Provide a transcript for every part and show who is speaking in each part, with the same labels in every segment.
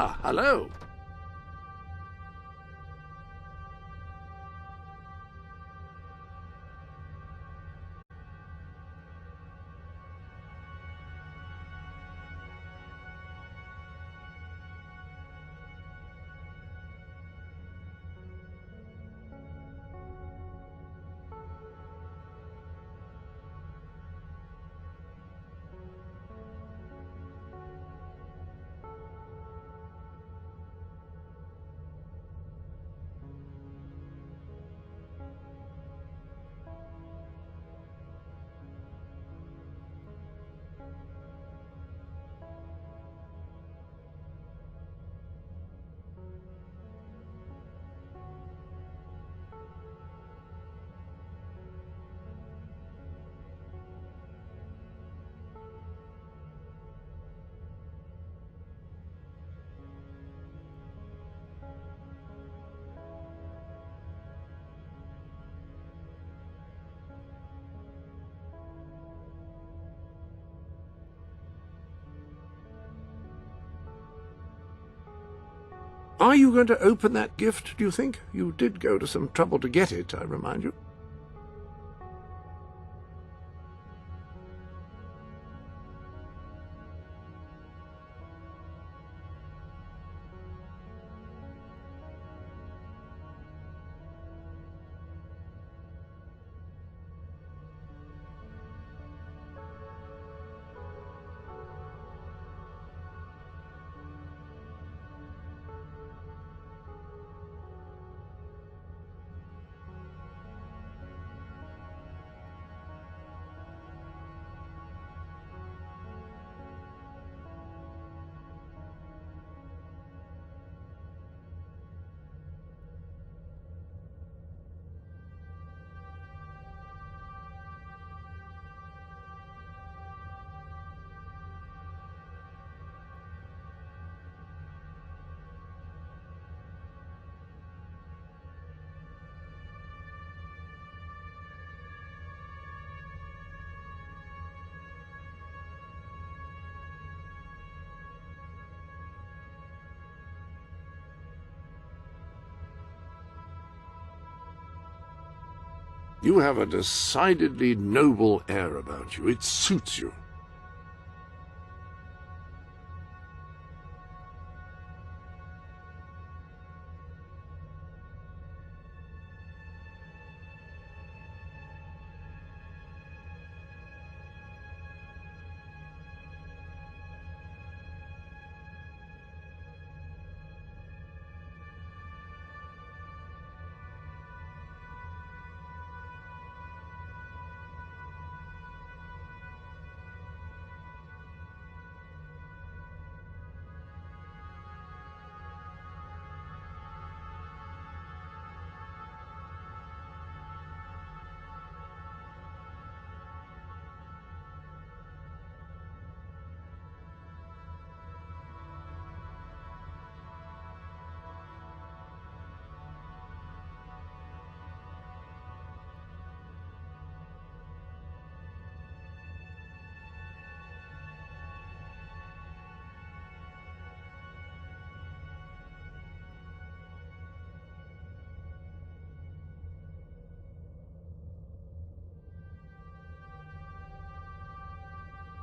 Speaker 1: Ah, hello. Are you going to open that gift, do you think? You did go to some trouble to get it, I remind you. You have a decidedly noble air about you. It suits you.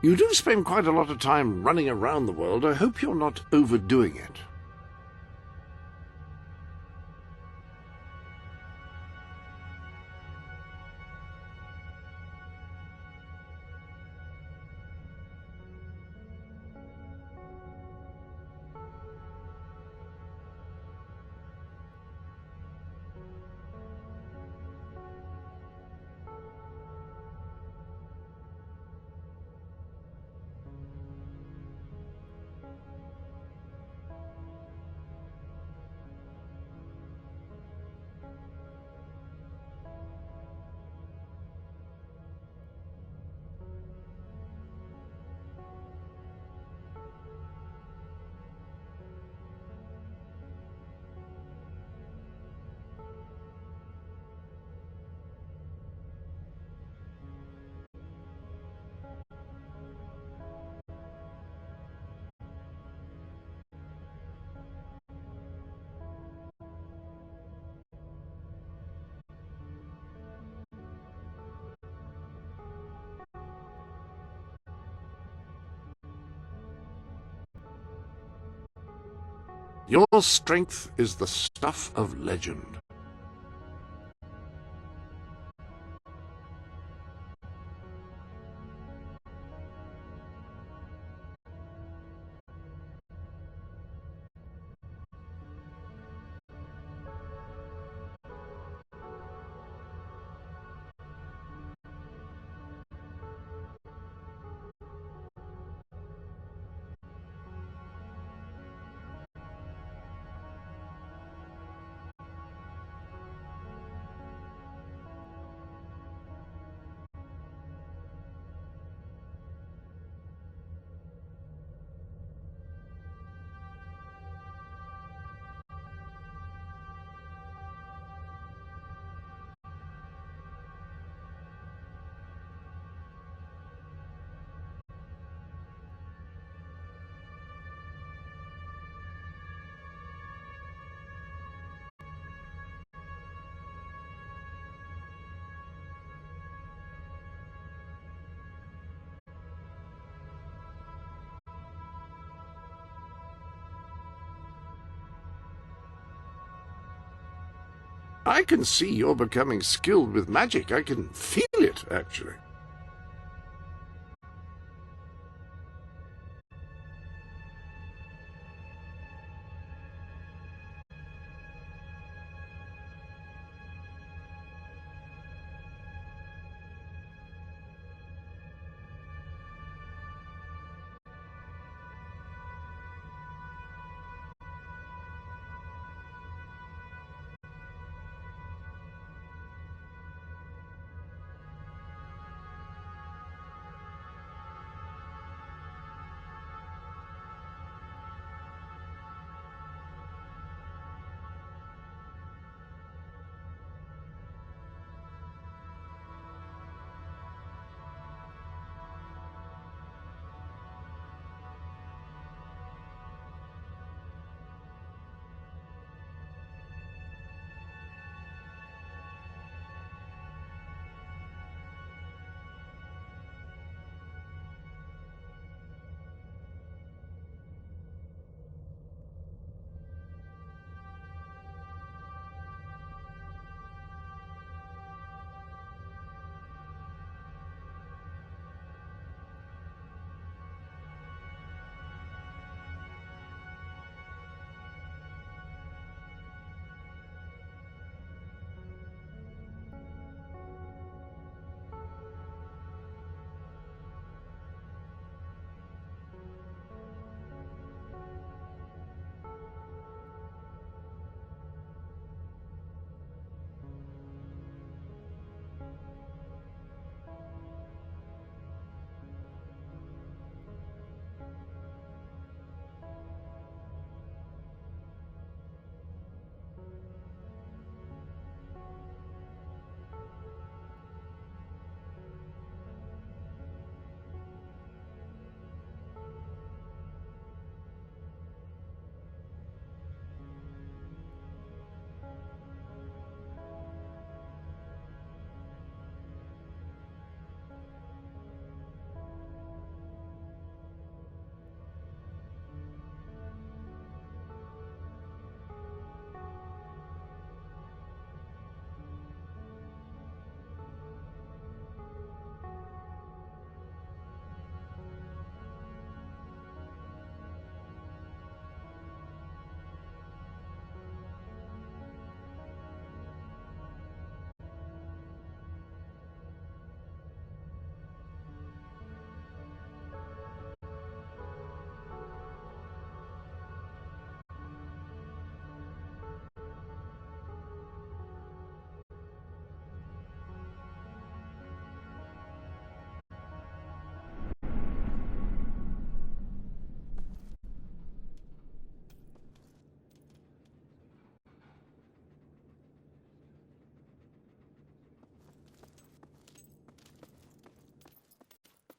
Speaker 1: You do spend quite a lot of time running around the world. I hope you're not overdoing it. Your strength is the stuff of legend. I can see you're becoming skilled with magic. I can feel it, actually.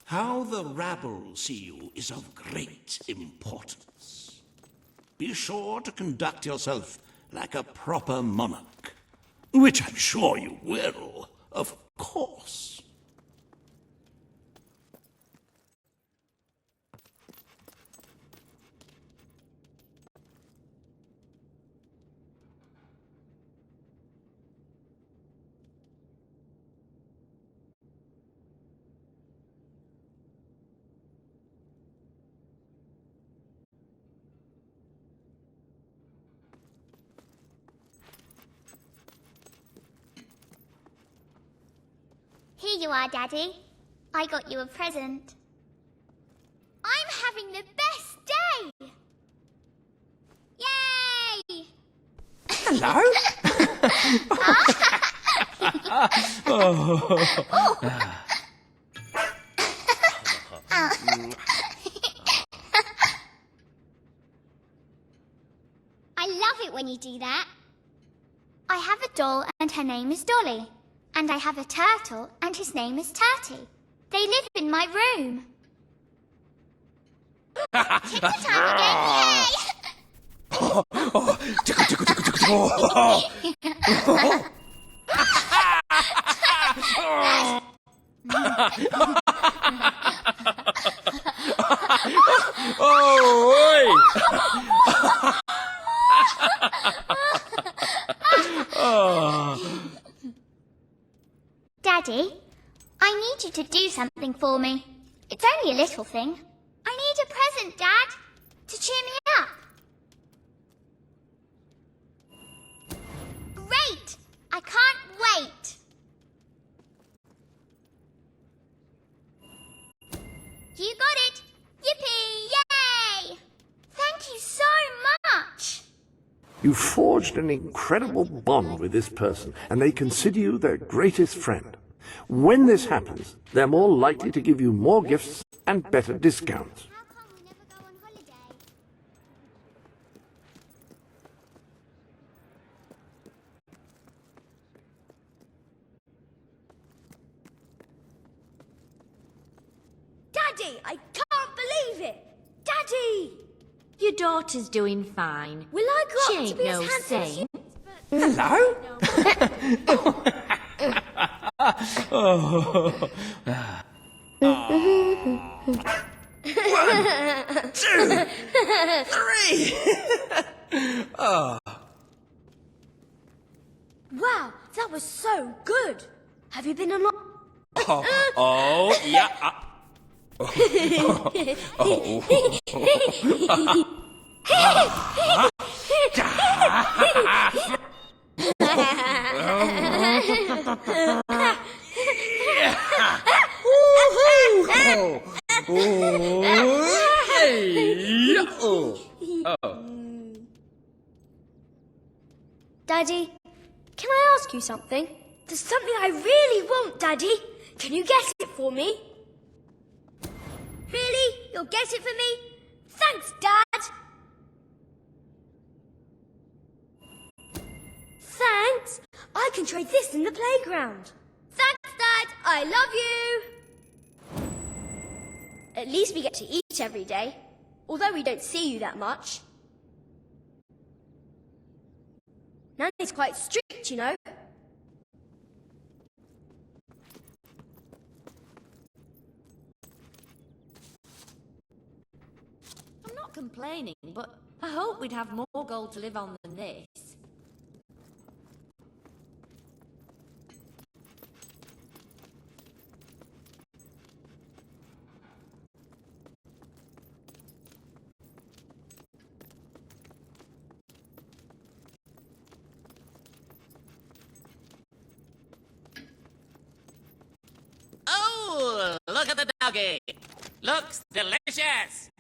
Speaker 2: How the rabble see you is of great importance. Be sure to conduct yourself like a proper monarch, which I'm sure you will, of course.
Speaker 3: Here you are, Daddy. I got you a present. I'm having the best day! Yay!
Speaker 4: Hello?
Speaker 3: I love it when you do that. I have a doll and her name is Dolly. And I have a turtle and his name is Turty. They live in my room. Tickle time again,
Speaker 4: Tickle, tickle, tickle, tickle, tickle.
Speaker 3: Daddy, I need you to do something for me. It's only a little thing. I need a present, Dad, to cheer me up. Great! I can't wait. You got it! Yippee! Yay! Thank you so much!
Speaker 1: You forged an incredible bond with this person, and they consider you their greatest friend. When this happens, they're more likely to give you more gifts and better discounts.
Speaker 3: How come we never go on holiday?
Speaker 5: Daddy, I can't believe it! Daddy!
Speaker 6: Your daughter's doing fine.
Speaker 5: Will I grow
Speaker 6: She
Speaker 5: up to
Speaker 6: ain't
Speaker 5: be
Speaker 6: no
Speaker 5: as handsome as you?
Speaker 6: saint.
Speaker 4: Hello? One, two, three.
Speaker 5: Wow, that was so good! Have you been on...
Speaker 4: Oh, yeah.
Speaker 5: Daddy, can I ask you something? There's something I really want, Daddy. Can you get it for me? Really? You'll get it for me? Thanks, Dad. Thanks. I can trade this in the playground. Thanks, Dad. I love you. At least we get to eat every day, although we don't see you that much. Nanny's quite strict, you know.
Speaker 6: I'm not complaining, but I hope we'd have more gold to live on than this.
Speaker 7: Oh, look at the doggy. Looks delicious.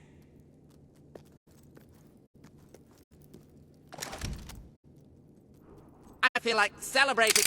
Speaker 7: I feel like celebrating.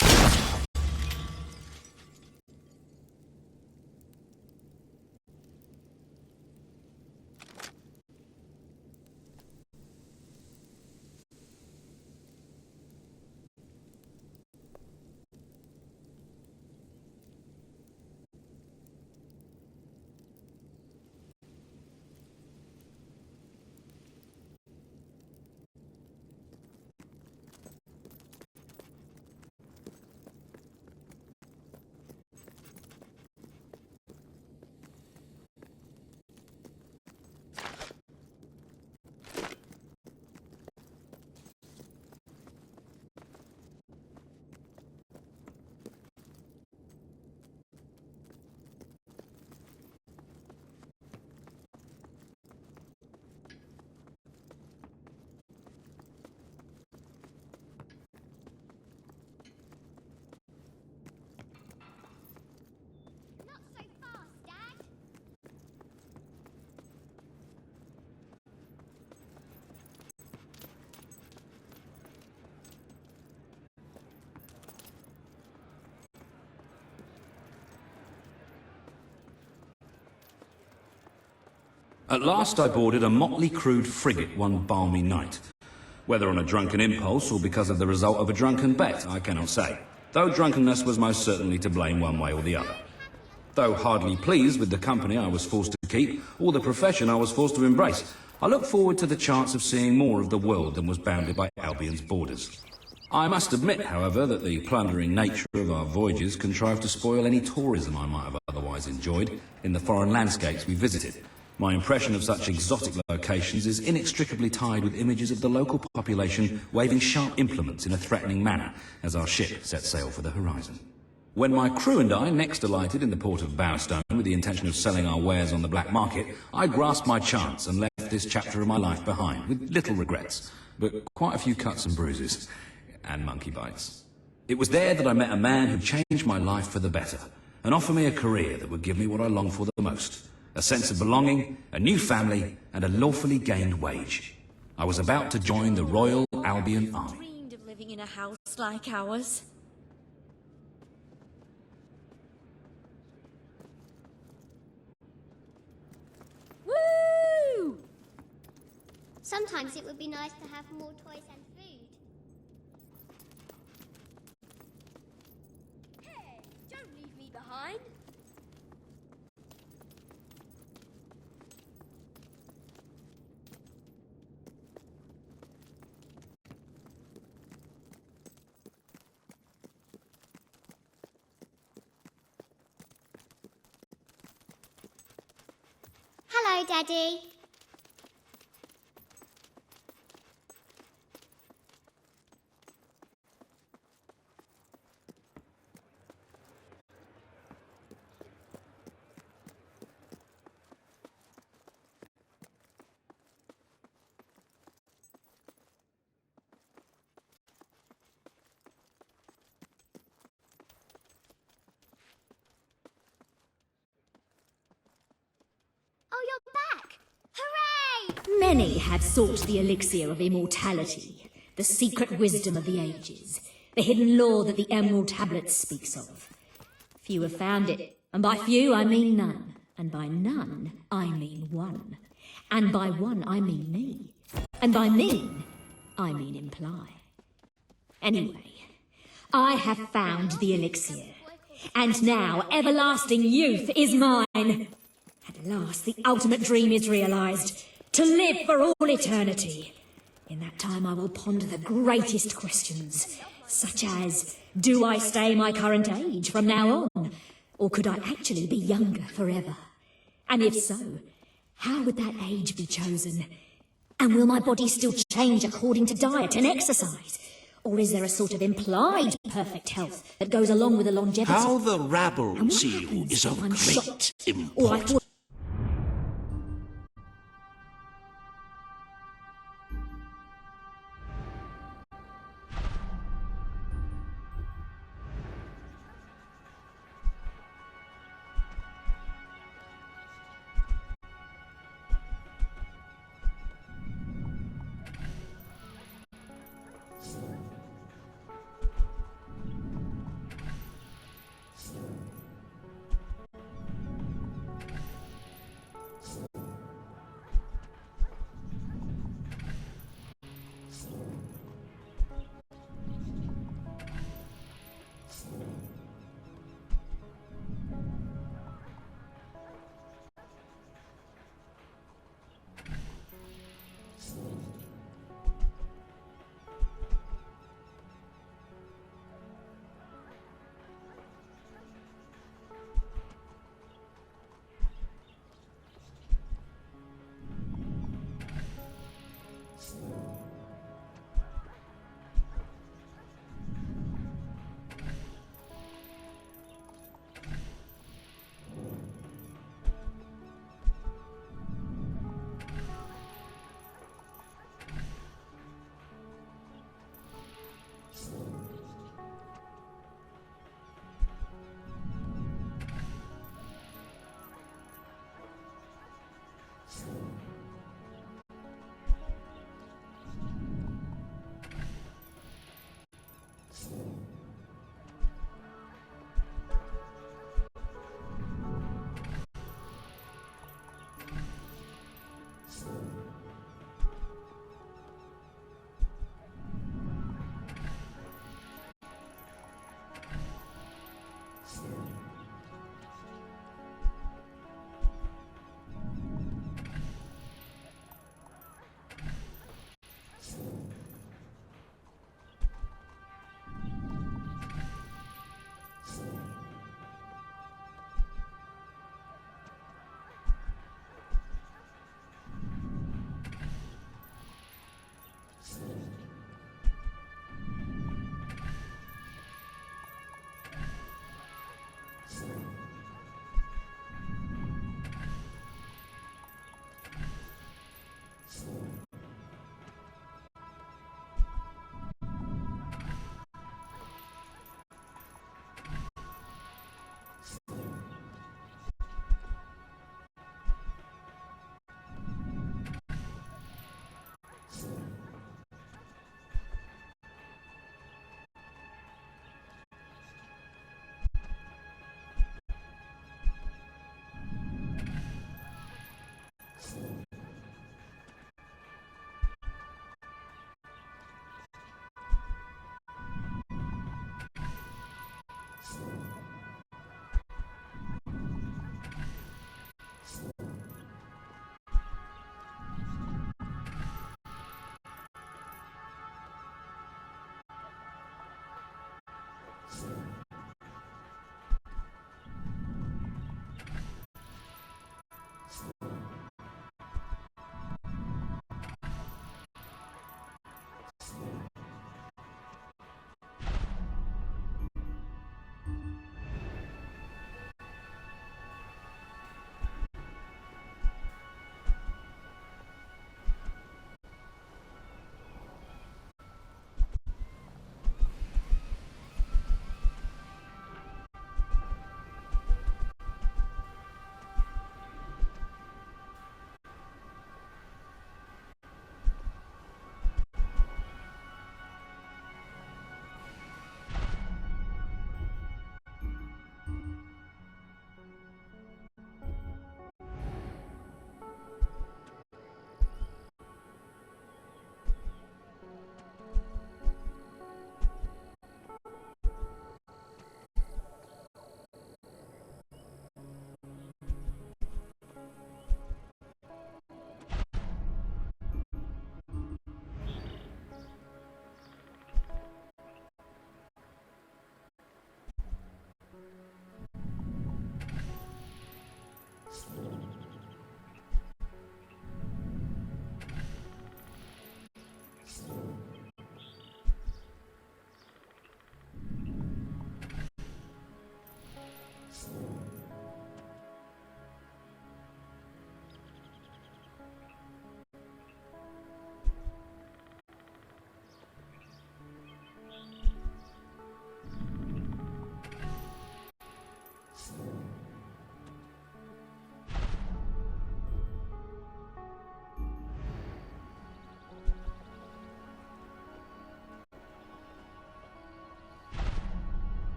Speaker 8: At last I boarded a motley crewed frigate one balmy night. Whether on a drunken impulse or because of the result of a drunken bet, I cannot say, though drunkenness was most certainly to blame one way or the other. Though hardly pleased with the company I was forced to keep, or the profession I was forced to embrace, I looked forward to the chance of seeing more of the world than was bounded by Albion's borders. I must admit, however, that the plundering nature of our voyages contrived to spoil any tourism I might have otherwise enjoyed in the foreign landscapes we visited. My impression of such exotic locations is inextricably tied with images of the local population waving sharp implements in a threatening manner as our ship set sail for the horizon. When my crew and I next alighted in the port of Bowstone with the intention of selling our wares on the black market, I grasped my chance and left this chapter of my life behind with little regrets, but quite a few cuts and bruises, and monkey bites. It was there that I met a man who changed my life for the better, and offered me a career that would give me what I longed for the most. A sense of belonging, a new family, and a lawfully gained wage. I was about to join the Royal Albion Army.
Speaker 6: Dreamed of living in a house like ours. Woo!
Speaker 3: Sometimes it would be nice to have more toys and food.
Speaker 5: Hey, don't leave me behind.
Speaker 3: Hello, Daddy. Oh, you're back! Hooray!
Speaker 9: Many have sought the elixir of immortality, the secret wisdom of the ages, the hidden lore that the Emerald Tablet speaks of. Few have found it, and by few I mean none, and by none I mean one, and by one I mean me, and by mean I mean imply. Anyway, I have found the elixir, and now everlasting youth is mine. At last, the ultimate dream is realised, to live for all eternity. In that time, I will ponder the greatest questions, such as, do I stay my current age from now on, or could I actually be younger forever? And if so, how would that age be chosen? And will my body still change according to diet and exercise? Or is there a sort of implied perfect health that goes along with the longevity?
Speaker 2: How the rabble
Speaker 9: And what
Speaker 2: see you
Speaker 9: happens
Speaker 2: is
Speaker 9: if
Speaker 2: of
Speaker 9: I'm
Speaker 2: great
Speaker 9: shot? Or I
Speaker 2: importance.
Speaker 9: fall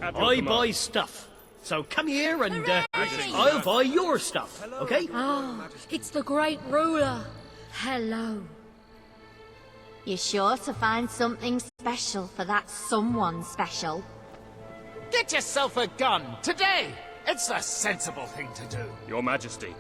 Speaker 10: I buy stuff. So come here and I'll buy your stuff, okay?
Speaker 9: Ah, it's the great ruler. Hello.
Speaker 6: You're sure to find something special for that someone special.
Speaker 7: Get yourself a gun today. It's the sensible thing to do.
Speaker 4: Your Majesty.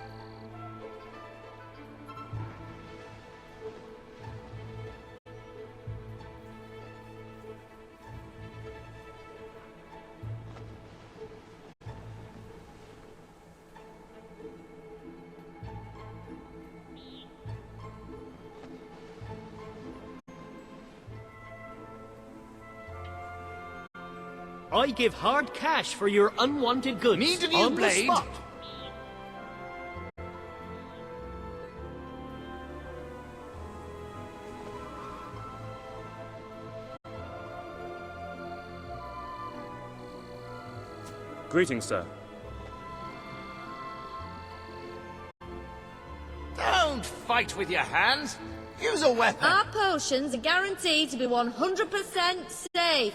Speaker 10: I give hard cash for your unwanted goods.
Speaker 7: Need a new
Speaker 10: on
Speaker 7: blade?
Speaker 10: the spot.
Speaker 11: Greetings, sir.
Speaker 7: Don't fight with your hands. Use a weapon.
Speaker 6: Our potions are guaranteed to be 100% safe.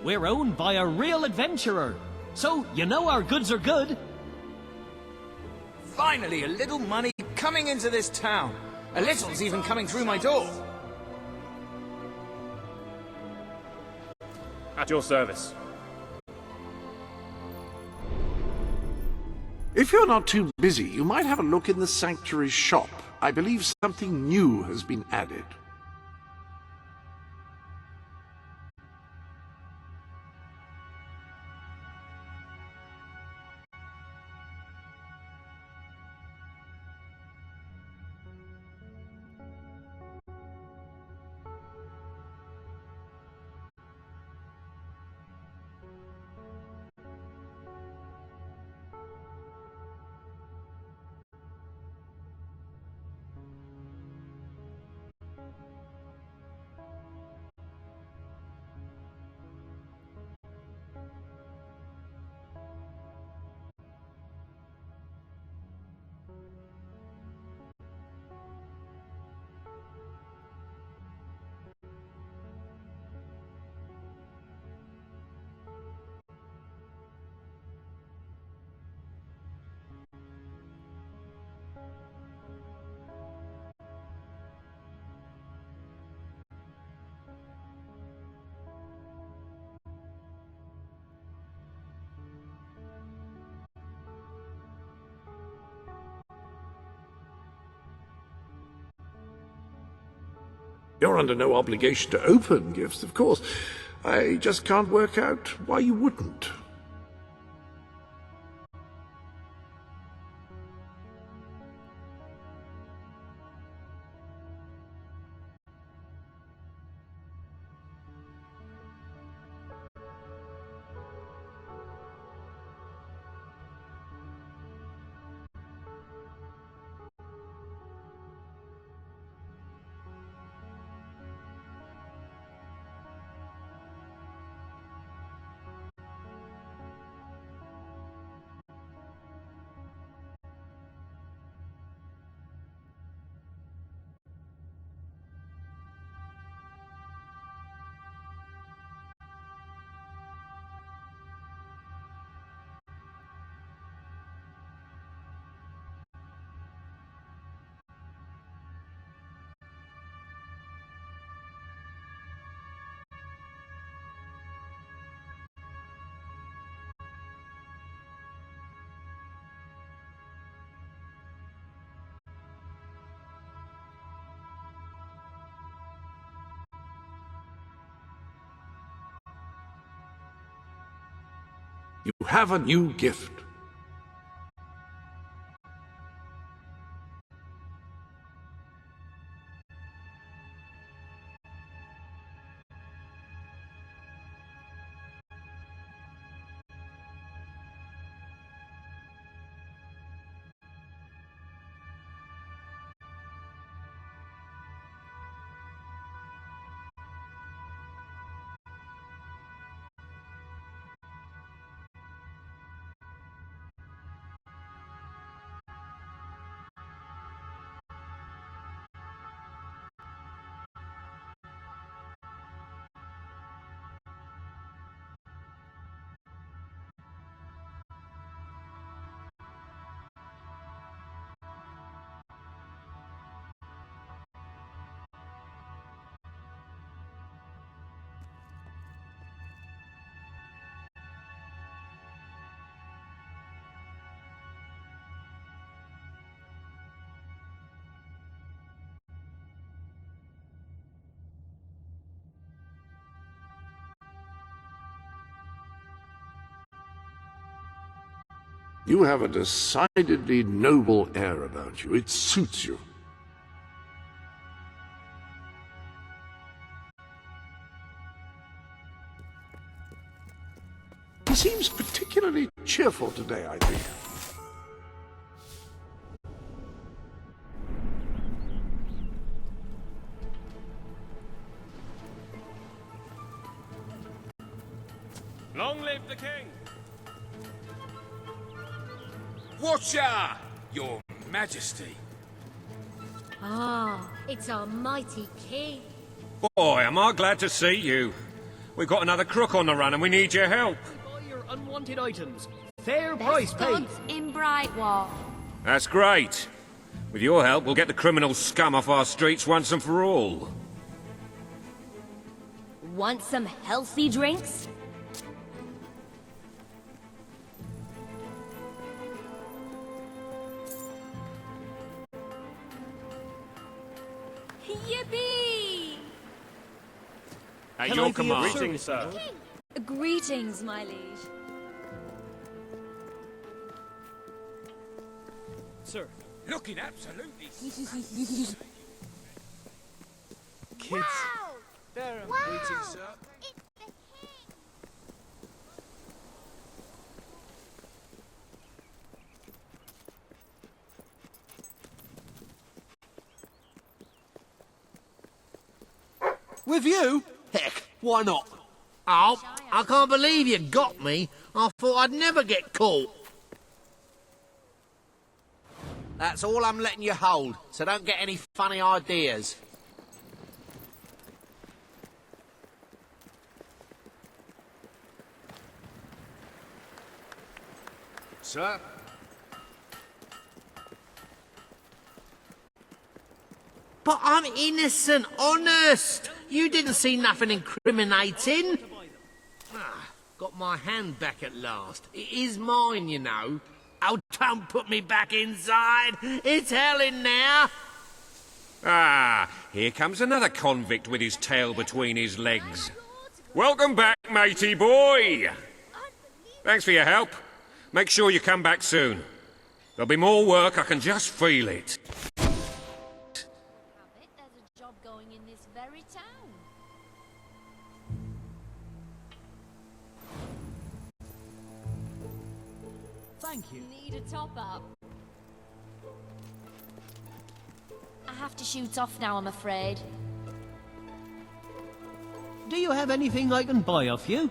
Speaker 10: We're owned by a real adventurer. So, you know our goods are good.
Speaker 7: Finally, a little money coming into this town. A little's even coming through my door.
Speaker 11: At your service.
Speaker 1: If you're not too busy, you might have a look in the sanctuary shop. I believe something new has been added. You're under no obligation to open gifts, of course. I just can't work out why you wouldn't. You have a new gift. You have a decidedly noble air about you. It suits you. He seems particularly cheerful today, I think.
Speaker 11: Long live the king!
Speaker 4: Watcher! Your Majesty.
Speaker 9: Ah, it's our mighty king.
Speaker 11: Boy, am I glad to see you. We've got another crook on the run and we need your help.
Speaker 10: Buy your unwanted items. Fair price paid.
Speaker 6: in Brightwall.
Speaker 11: That's great. With your help, we'll get the criminal scum off our streets once and for all.
Speaker 5: Want some healthy drinks? Yippee!
Speaker 11: At
Speaker 10: Can
Speaker 11: your
Speaker 10: I be of
Speaker 11: command.
Speaker 10: service?
Speaker 11: Greetings, sir.
Speaker 5: Greetings, my liege.
Speaker 10: Sir.
Speaker 4: Looking absolutely...
Speaker 7: Kids.
Speaker 3: Wow!
Speaker 4: Greetings, sir.
Speaker 3: It's the king!
Speaker 7: With you? Heck, why not? Oh, I can't believe you got me. I thought I'd never get caught. That's all I'm letting you hold, so don't get any funny ideas.
Speaker 4: Sir?
Speaker 7: But I'm innocent, honest. You didn't see nothing incriminating. Got my hand back at last. It is mine, you know. Oh, don't put me back inside. It's hell in there.
Speaker 11: Ah, here comes another convict with his tail between his legs. Welcome back, matey boy. Thanks for your help. Make sure you come back soon. There'll be more work, I can just feel it.
Speaker 6: There's a job going in this very town.
Speaker 10: Thank you.
Speaker 6: Need a top up. I have to shoot off now, I'm afraid.
Speaker 10: Do you have anything I can buy off you?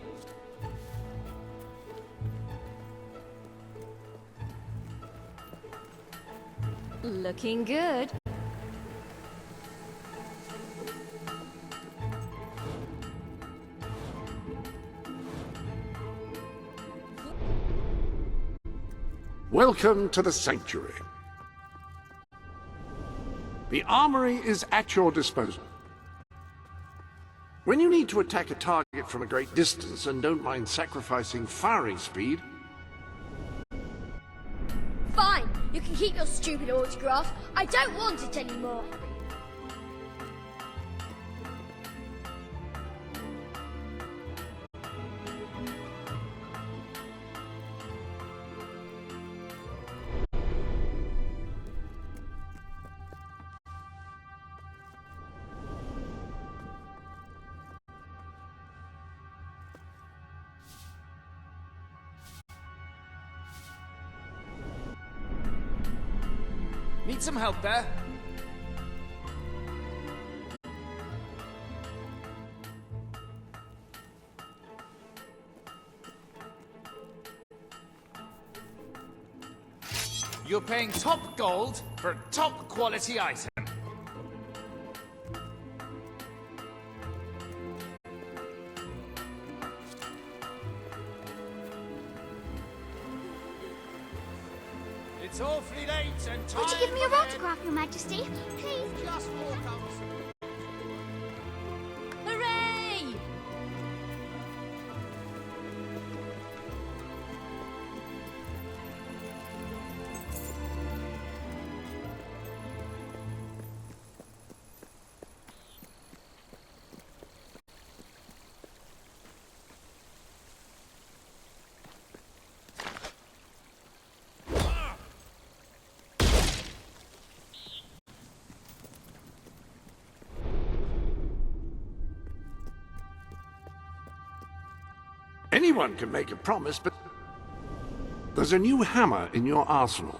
Speaker 5: Looking good.
Speaker 1: Welcome to the sanctuary. The armory is at your disposal. When you need to attack a target from a great distance and don't mind sacrificing firing speed,
Speaker 5: Fine, you can keep your stupid autograph. I don't want it anymore.
Speaker 7: Need some help there? You're paying top gold for a top quality item. It's awfully late and time.
Speaker 3: Would you give me
Speaker 7: for
Speaker 3: your autograph, Your Majesty? Please?
Speaker 7: Just walk up.
Speaker 6: Hooray!
Speaker 1: Anyone can make a promise, but there's a new hammer in your arsenal.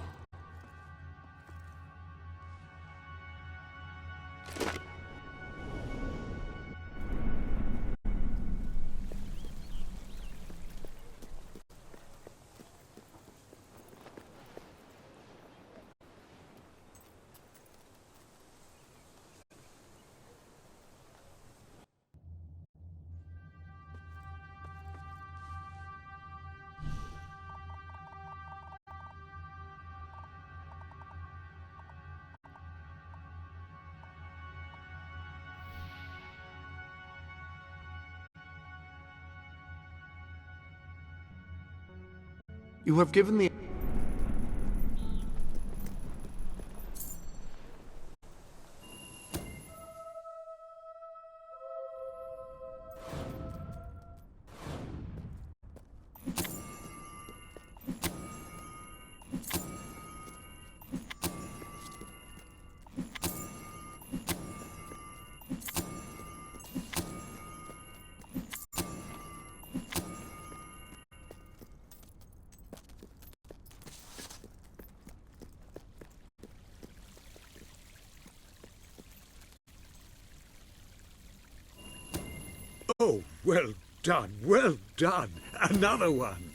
Speaker 1: You have given the...
Speaker 12: Oh, well done, well done. Another one.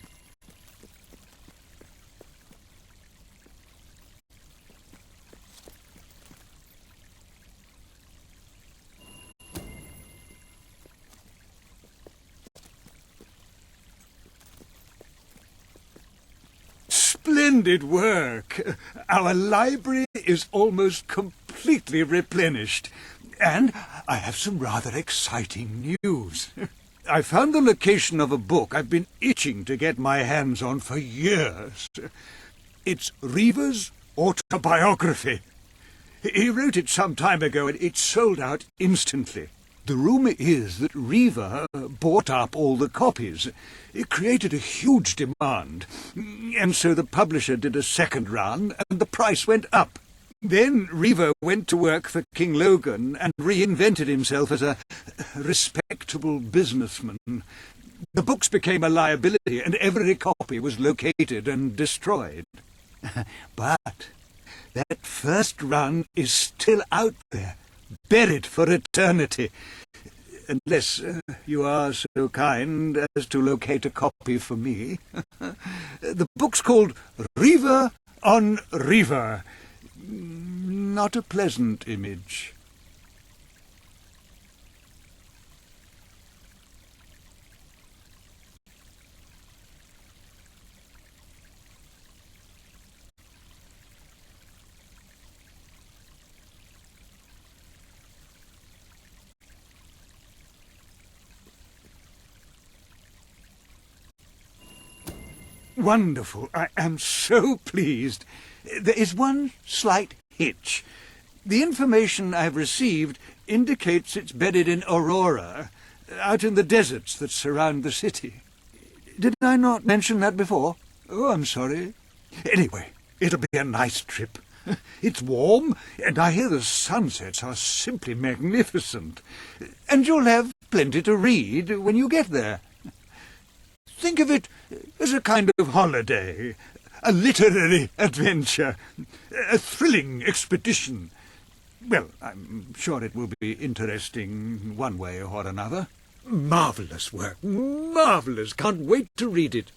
Speaker 12: Splendid work. Our library is almost completely replenished. And I have some rather exciting news. I found the location of a book I've been itching to get my hands on for years. It's Reaver's autobiography. He wrote it some time ago and it sold out instantly. The rumour is that Reaver bought up all the copies. It created a huge demand, and so the publisher did a second run and the price went up. Then Reaver went to work for King Logan and reinvented himself as a respectable businessman. The books became a liability and every copy was located and destroyed. But that first run is still out there, buried for eternity. Unless you are so kind as to locate a copy for me. The book's called Reaver on Reaver. Not a pleasant image. Wonderful. I am so pleased. There is one slight hitch. The information I've received indicates it's bedded in Aurora, out in the deserts that surround the city. Did I not mention that before? Oh, I'm sorry. Anyway, it'll be a nice trip. It's warm, and I hear the sunsets are simply magnificent. And you'll have plenty to read when you get there. Think of it as a kind of holiday, a literary adventure, a thrilling expedition. Well, I'm sure it will be interesting one way or another. Marvellous work, marvellous. Can't wait to read it.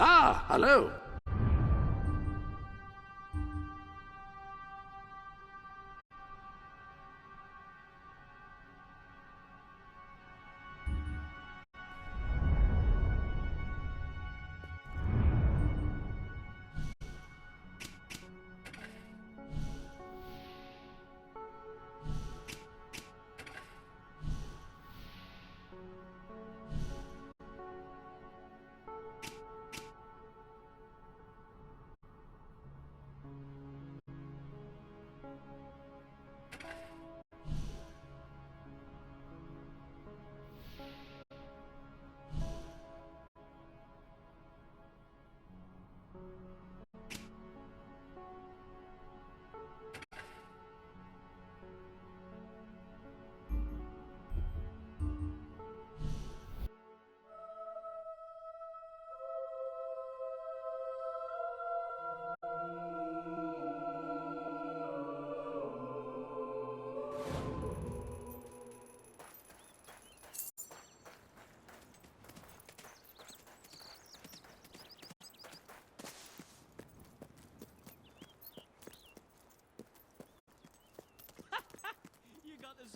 Speaker 1: Ah, hello.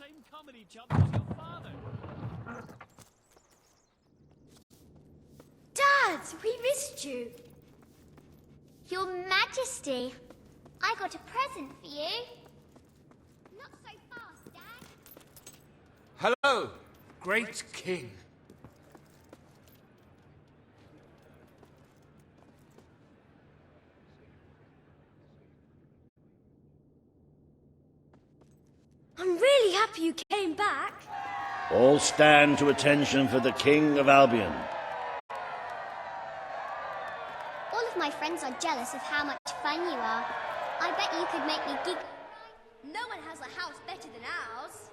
Speaker 10: same comedy chump as your father.
Speaker 5: Dad, we missed you.
Speaker 3: Your Majesty, I got a present for you. Not so fast, Dad.
Speaker 4: Hello, great king.
Speaker 5: I'm really happy you came back.
Speaker 13: All stand to attention for the King of Albion.
Speaker 3: All of my friends are jealous of how much fun you are. I bet you could make me giggle.
Speaker 5: No one has a house better than ours.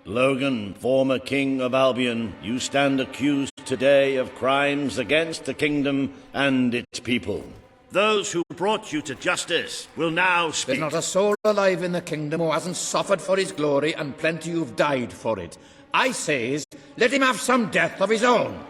Speaker 13: Logan, former King of Albion, you stand accused today of crimes against the kingdom and its people. Those who brought you to justice will now speak.
Speaker 14: There's not a soul alive in the kingdom who hasn't suffered for his glory, and plenty who've died for it. I says, let him have some death of his own.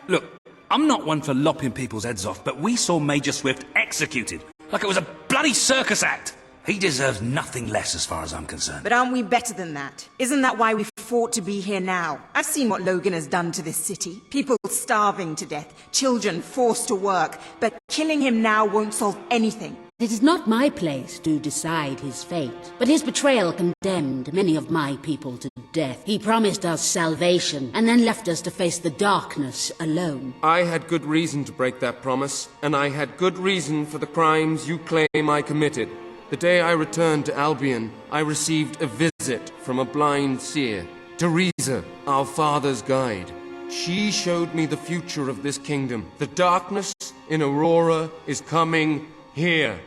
Speaker 8: Look, I'm not one for lopping people's heads off, but we saw Major Swift executed like it was a bloody circus act. He deserves nothing less as far as I'm concerned.
Speaker 15: But aren't we better than that? Isn't that why we fought to be here now? I've seen what Logan has done to this city. People starving to death, children forced to work. But killing him now won't solve anything.
Speaker 16: It is not my place to decide his fate, but his betrayal condemned many of my people to death. He promised us salvation, and then left us to face the darkness alone.
Speaker 17: I had good reason to break that promise, and I had good reason for the crimes you claim I committed. The day I returned to Albion, I received a visit from a blind seer, Teresa, our father's guide. She showed me the future of this kingdom. The darkness in Aurora is coming here,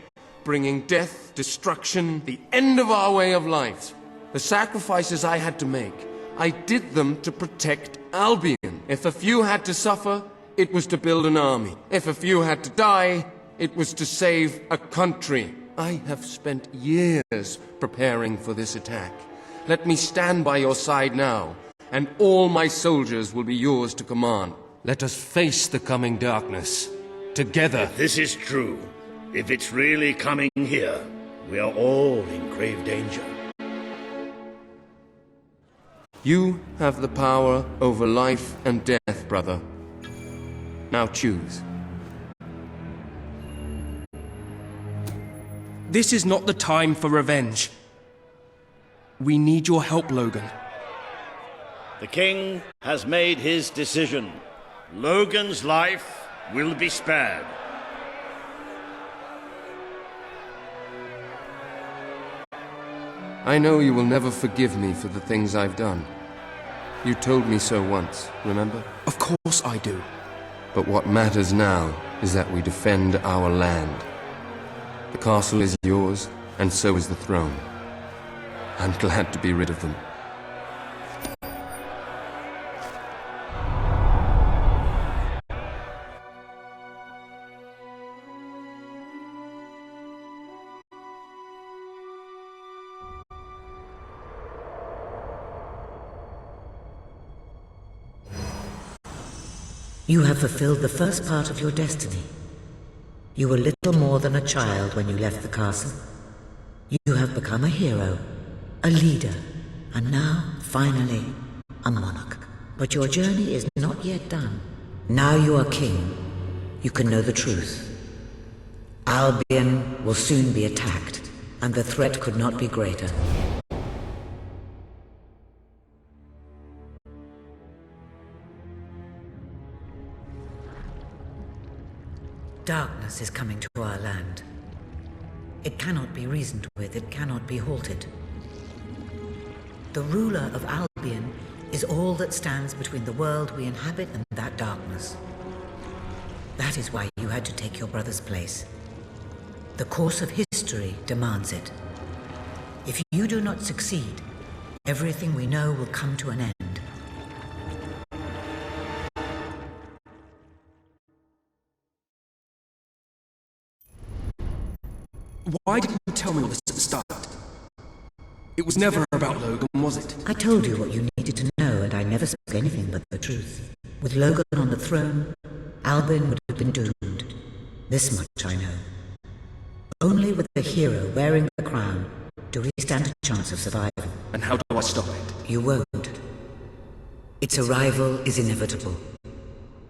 Speaker 17: bringing death, destruction, the end of our way of life. The sacrifices I had to make, I did them to protect Albion. If a few had to suffer, it was to build an army. If a few had to die, it was to save a country. I have spent years preparing for this attack. Let me stand by your side now, and all my soldiers will be yours to command. Let us face the coming darkness, together.
Speaker 13: If this is true, if it's really coming here, we are all in grave danger.
Speaker 17: You have the power over life and death, brother. Now choose. This is not the time for revenge. We need your help, Logan.
Speaker 13: The king has made his decision. Logan's life will be spared.
Speaker 17: I know you will never forgive me for the things I've done. You told me so once, remember? Of course I do. But what matters now is that we defend our land. The castle is yours, and so is the throne. I'm glad to be rid of them.
Speaker 18: You have fulfilled the first part of your destiny. You were little more than a child when you left the castle. You have become a hero, a leader, and now, finally, a monarch. But your journey is not yet done. Now you are king. You can know the truth. Albion will soon be attacked, and the threat could not be greater. Darkness is coming to our land. It cannot be reasoned with, it cannot be halted. The ruler of Albion is all that stands between the world we inhabit and that darkness. That is why you had to take your brother's place. The course of history demands it. If you do not succeed, everything we know will come to an end.
Speaker 17: Why didn't you tell me all this at the start? It was never about Logan, was it?
Speaker 18: I told you what you needed to know, and I never spoke anything but the truth. With Logan on the throne, Albion would have been doomed. This much I know. Only with a hero wearing the crown do we stand a chance of survival.
Speaker 17: And how do I stop it?
Speaker 18: You won't. Its arrival is inevitable.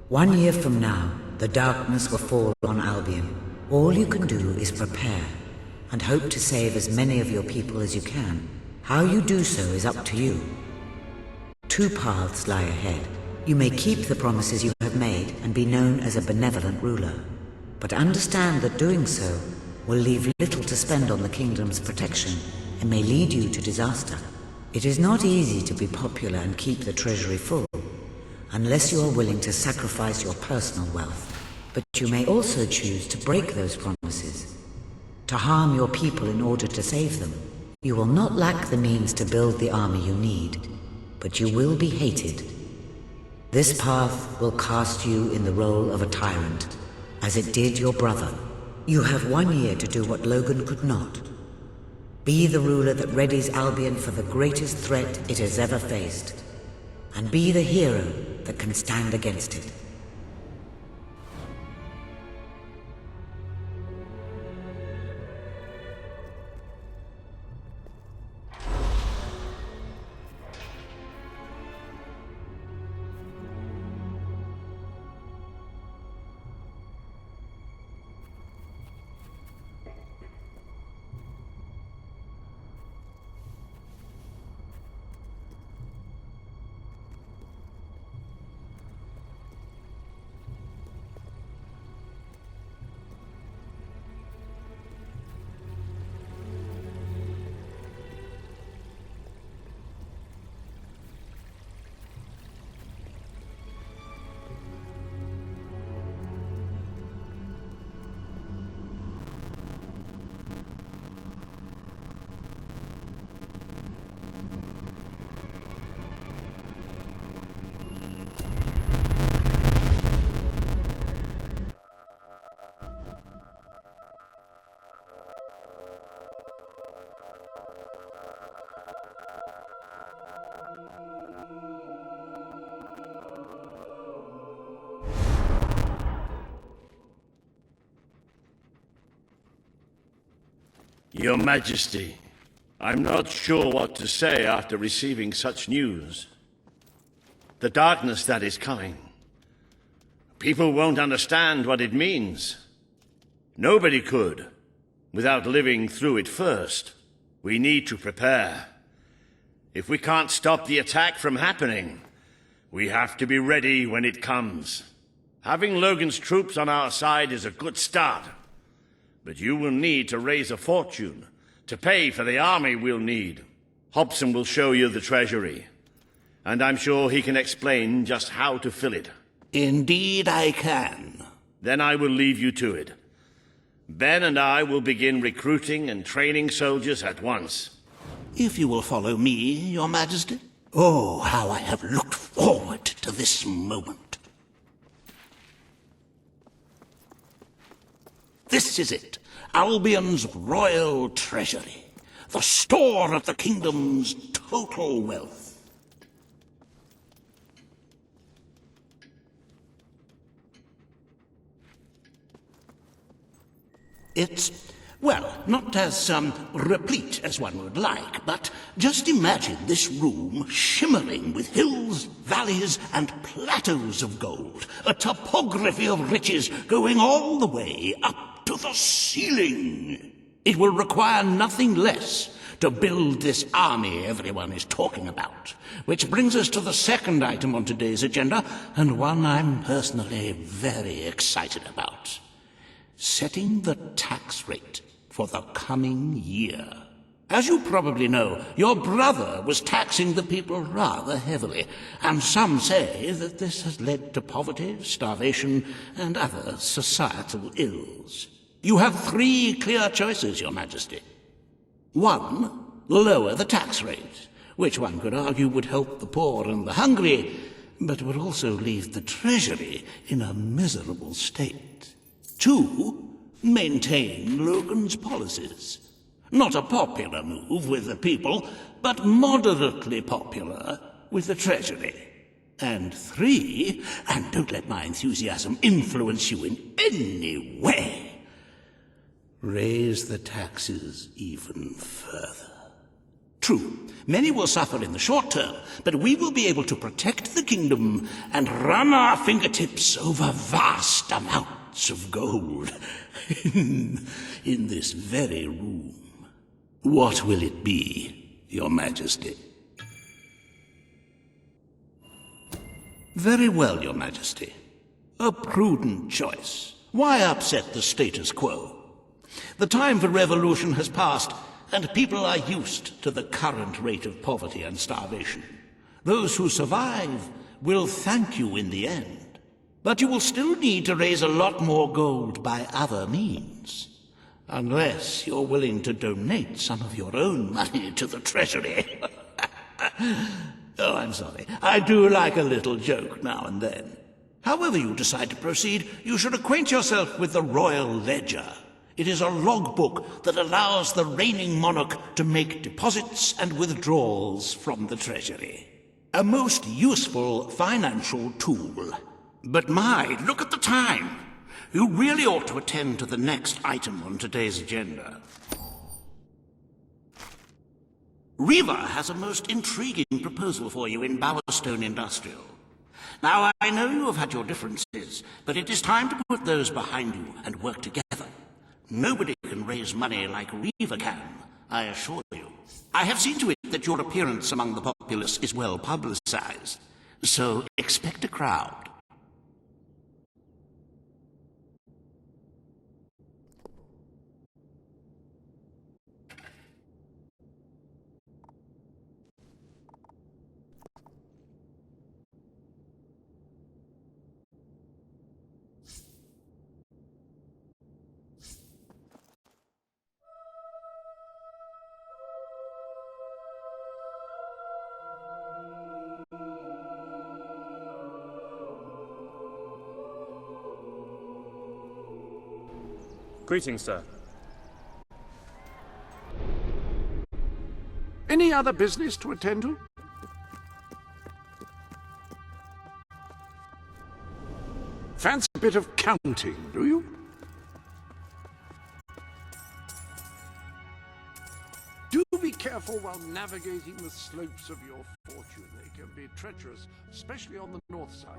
Speaker 18: 1 year from now, the darkness will fall on Albion. All you can do is prepare, and hope to save as many of your people as you can. How you do so is up to you. 2 paths lie ahead. You may keep the promises you have made and be known as a benevolent ruler. But understand that doing so will leave little to spend on the kingdom's protection and may lead you to disaster. It is not easy to be popular and keep the treasury full, unless you are willing to sacrifice your personal wealth. But you may also choose to break those promises, to harm your people in order to save them. You will not lack the means to build the army you need, but you will be hated. This path will cast you in the role of a tyrant, as it did your brother. You have 1 year to do what Logan could not. Be the ruler that readies Albion for the greatest threat it has ever faced, and be the hero that can stand against it.
Speaker 13: Your Majesty, I'm not sure what to say after receiving such news. The darkness that is coming. People won't understand what it means. Nobody could, without living through it first. We need to prepare. If we can't stop the attack from happening, we have to be ready when it comes. Having Logan's troops on our side is a good start. But you will need to raise a fortune to pay for the army we'll need. Hobson will show you the treasury, and I'm sure he can explain just how to fill it.
Speaker 2: Indeed I can.
Speaker 13: Then I will leave you to it. Ben and I will begin recruiting and training soldiers at once.
Speaker 2: If you will follow me, Your Majesty. Oh, how I have looked forward to this moment. This is it, Albion's royal treasury, the store of the kingdom's total wealth. It's, well, not as replete as one would like, but just imagine this room shimmering with hills, valleys, and plateaus of gold, a topography of riches going all the way up to the ceiling. It will require nothing less to build this army everyone is talking about. Which brings us to the second item on today's agenda, and one I'm personally very excited about. Setting the tax rate for the coming year. As you probably know, your brother was taxing the people rather heavily, and some say that this has led to poverty, starvation, and other societal ills. You have 3 clear choices, Your Majesty. 1, lower the tax rate, which one could argue would help the poor and the hungry, but would also leave the treasury in a miserable state. 2, maintain Logan's policies. Not a popular move with the people, but moderately popular with the treasury. And 3, and don't let my enthusiasm influence you in any way, Raise the taxes even further. True, many will suffer in the short term, but we will be able to protect the kingdom and run our fingertips over vast amounts of gold in this very room. What will it be, Your Majesty? Very well, Your Majesty. A prudent choice. Why upset the status quo? The time for revolution has passed, and people are used to the current rate of poverty and starvation. Those who survive will thank you in the end. But you will still need to raise a lot more gold by other means. Unless you're willing to donate some of your own money to the treasury. Oh, I'm sorry. I do like a little joke now and then. However you decide to proceed, you should acquaint yourself with the Royal Ledger. It is a logbook that allows the reigning monarch to make deposits and withdrawals from the treasury. A most useful financial tool. But my, look at the time! You really ought to attend to the next item on today's agenda. Reva has a most intriguing proposal for you in Bowerstone Industrial. Now, I know you have had your differences, but it is time to put those behind you and work together. Nobody can raise money like Reva can, I assure you. I have seen to it that your appearance among the populace is well publicized, so expect a crowd.
Speaker 19: Greetings, sir.
Speaker 1: Any other business to attend to? Fancy a bit of counting, do you? Do be careful while navigating the slopes of your fortune. They can be treacherous, especially on the north side.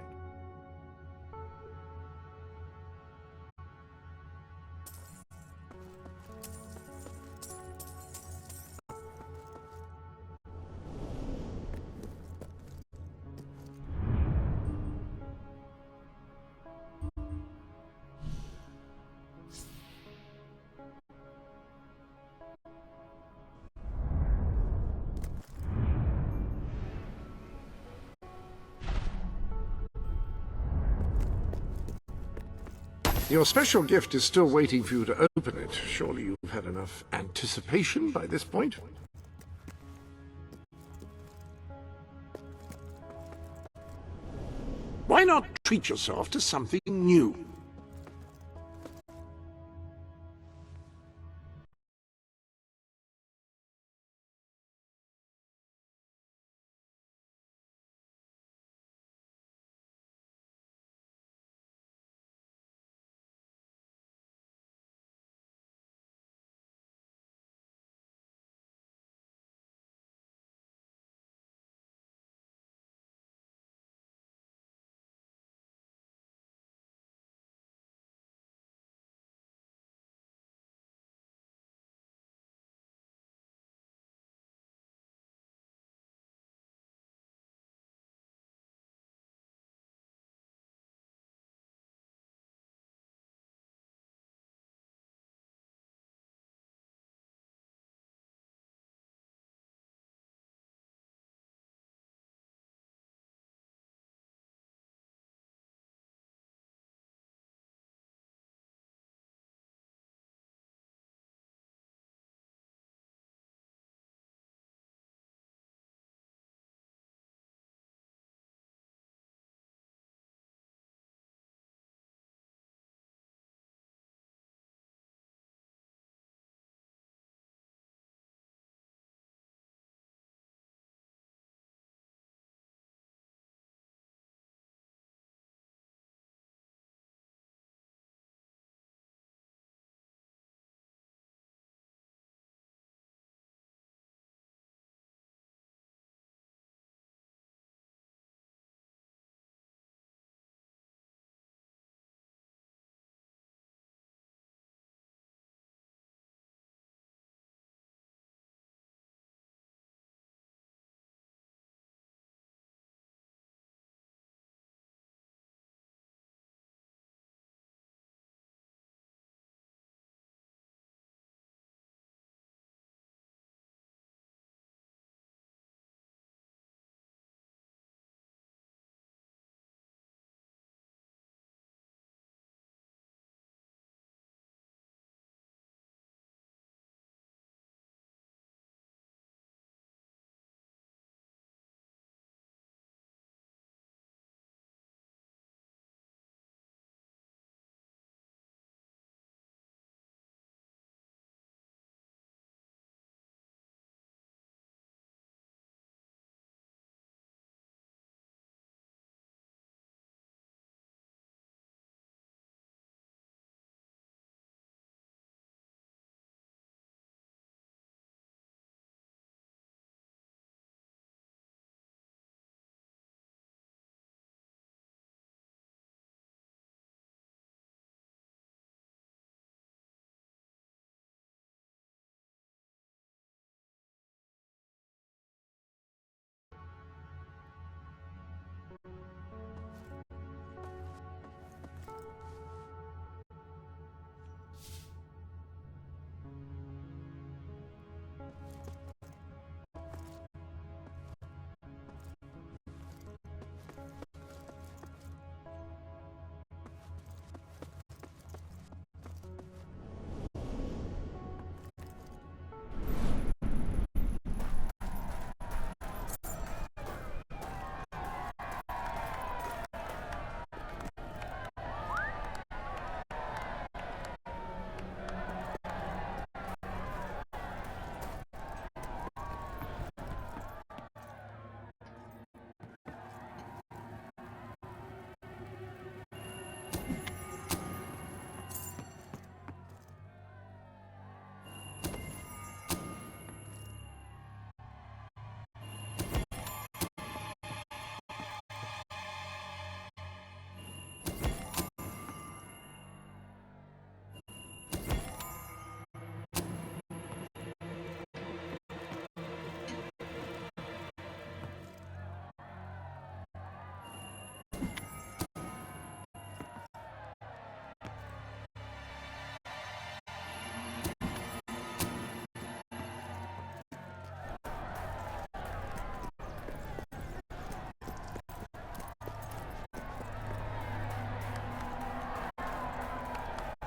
Speaker 1: Your special gift is still waiting for you to open it. Surely you've had enough anticipation by this point? Why not treat yourself to something new?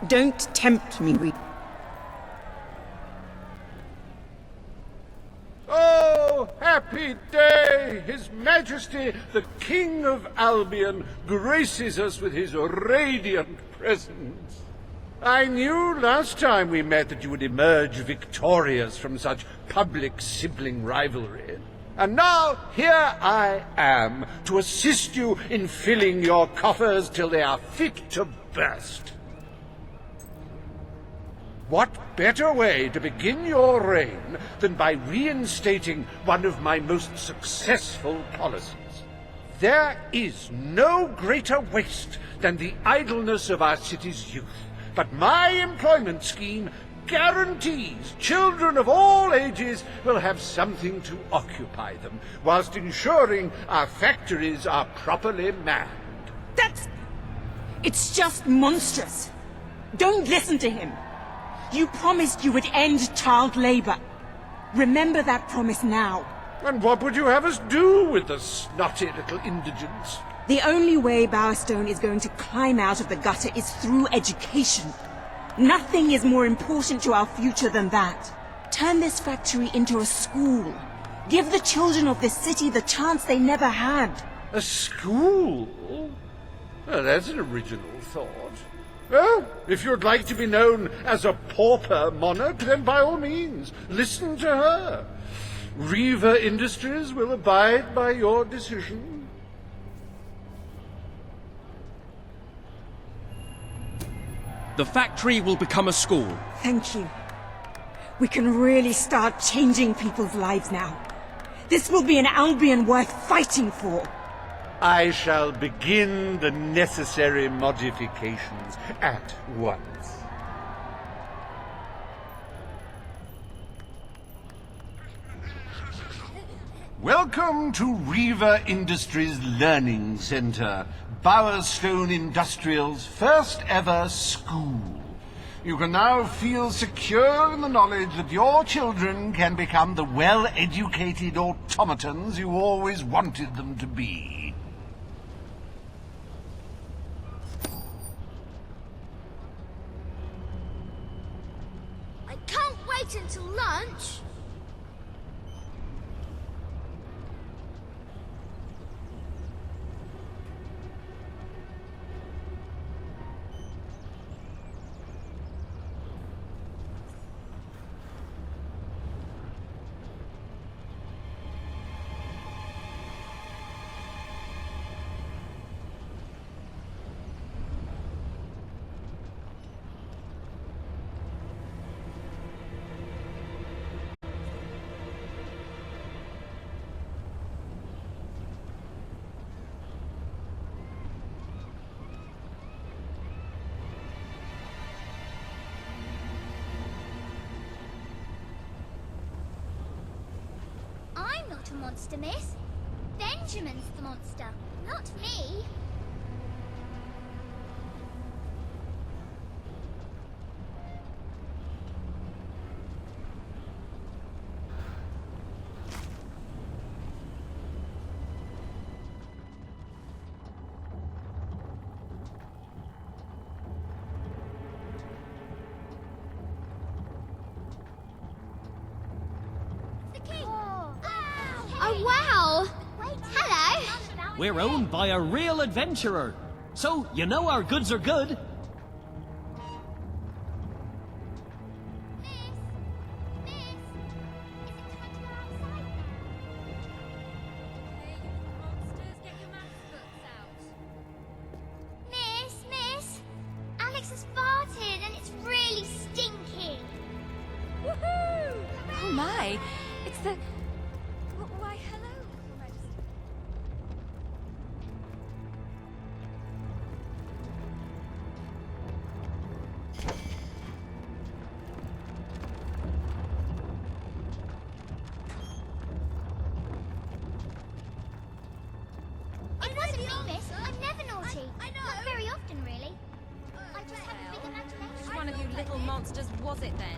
Speaker 15: Don't tempt me.
Speaker 4: Oh, happy day! His Majesty, the King of Albion, graces us with his radiant presence. I knew last time we met that you would emerge victorious from such public sibling rivalry. And now here I am, to assist you in filling your coffers till they are fit to burst. What better way to begin your reign than by reinstating one of my most successful policies? There is no greater waste than the idleness of our city's youth, but my employment scheme guarantees children of all ages will have something to occupy them, whilst ensuring our factories are properly manned.
Speaker 15: It's just monstrous. Don't listen to him. You promised you would end child labor. Remember that promise now.
Speaker 4: And what would you have us do with the snotty little indigents?
Speaker 15: The only way Bowerstone is going to climb out of the gutter is through education. Nothing is more important to our future than that. Turn this factory into a school. Give the children of this city the chance they never had.
Speaker 4: A school? Well, that's an original thought. Well, if you'd like to be known as a pauper monarch, then by all means, listen to her. Reaver Industries will abide by your decision.
Speaker 19: The factory will become a school.
Speaker 15: Thank you. We can really start changing people's lives now. This will be an Albion worth fighting for.
Speaker 4: I shall begin the necessary modifications at once. Welcome to Reaver Industries Learning Center, Bowerstone Industrial's first ever school. You can now feel secure in the knowledge that your children can become the well-educated automatons you always wanted them to be.
Speaker 5: I can't wait until lunch.
Speaker 3: I'm not a monster, miss. Benjamin's the monster, not me. Oh, wow! Hello!
Speaker 10: We're owned by a real adventurer. So, you know our goods are good.
Speaker 3: Miss! Alex has farted and it's really stinky.
Speaker 20: Woohoo! Oh my! It's the... Why, hello, Your Majesty.
Speaker 3: It wasn't me, miss. I'm never naughty. I know. Not very often, really. I just have a big imagination.
Speaker 20: Which one of you little monsters was it then?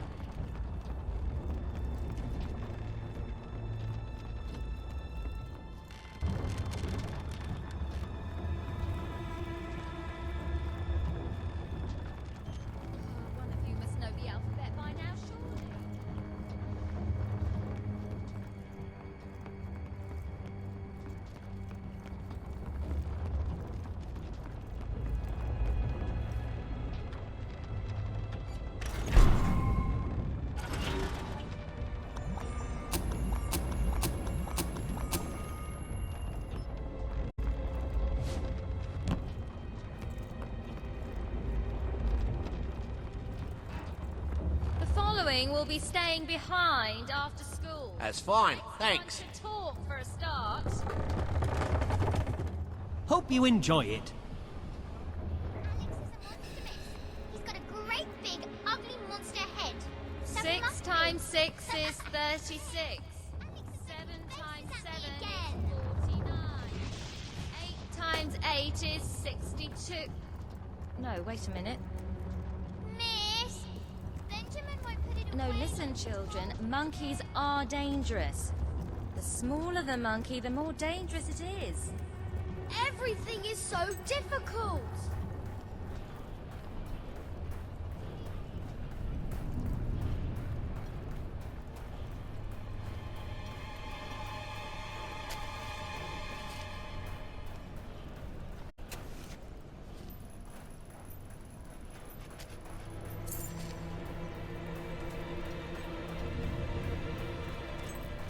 Speaker 20: going will be staying behind after school.
Speaker 7: That's fine, thanks.
Speaker 20: To talk for a start.
Speaker 10: Hope you enjoy it.
Speaker 3: He's got a great big ugly monster head.
Speaker 20: 6 times 6 is 36. 7 times 7 is 49. 8 times 8 is 62. No, wait a minute.
Speaker 3: Miss, Benjamin won't put it
Speaker 20: No,
Speaker 3: away.
Speaker 20: listen, children. Monkeys are dangerous. The smaller the monkey, the more dangerous it is.
Speaker 5: Everything is so difficult.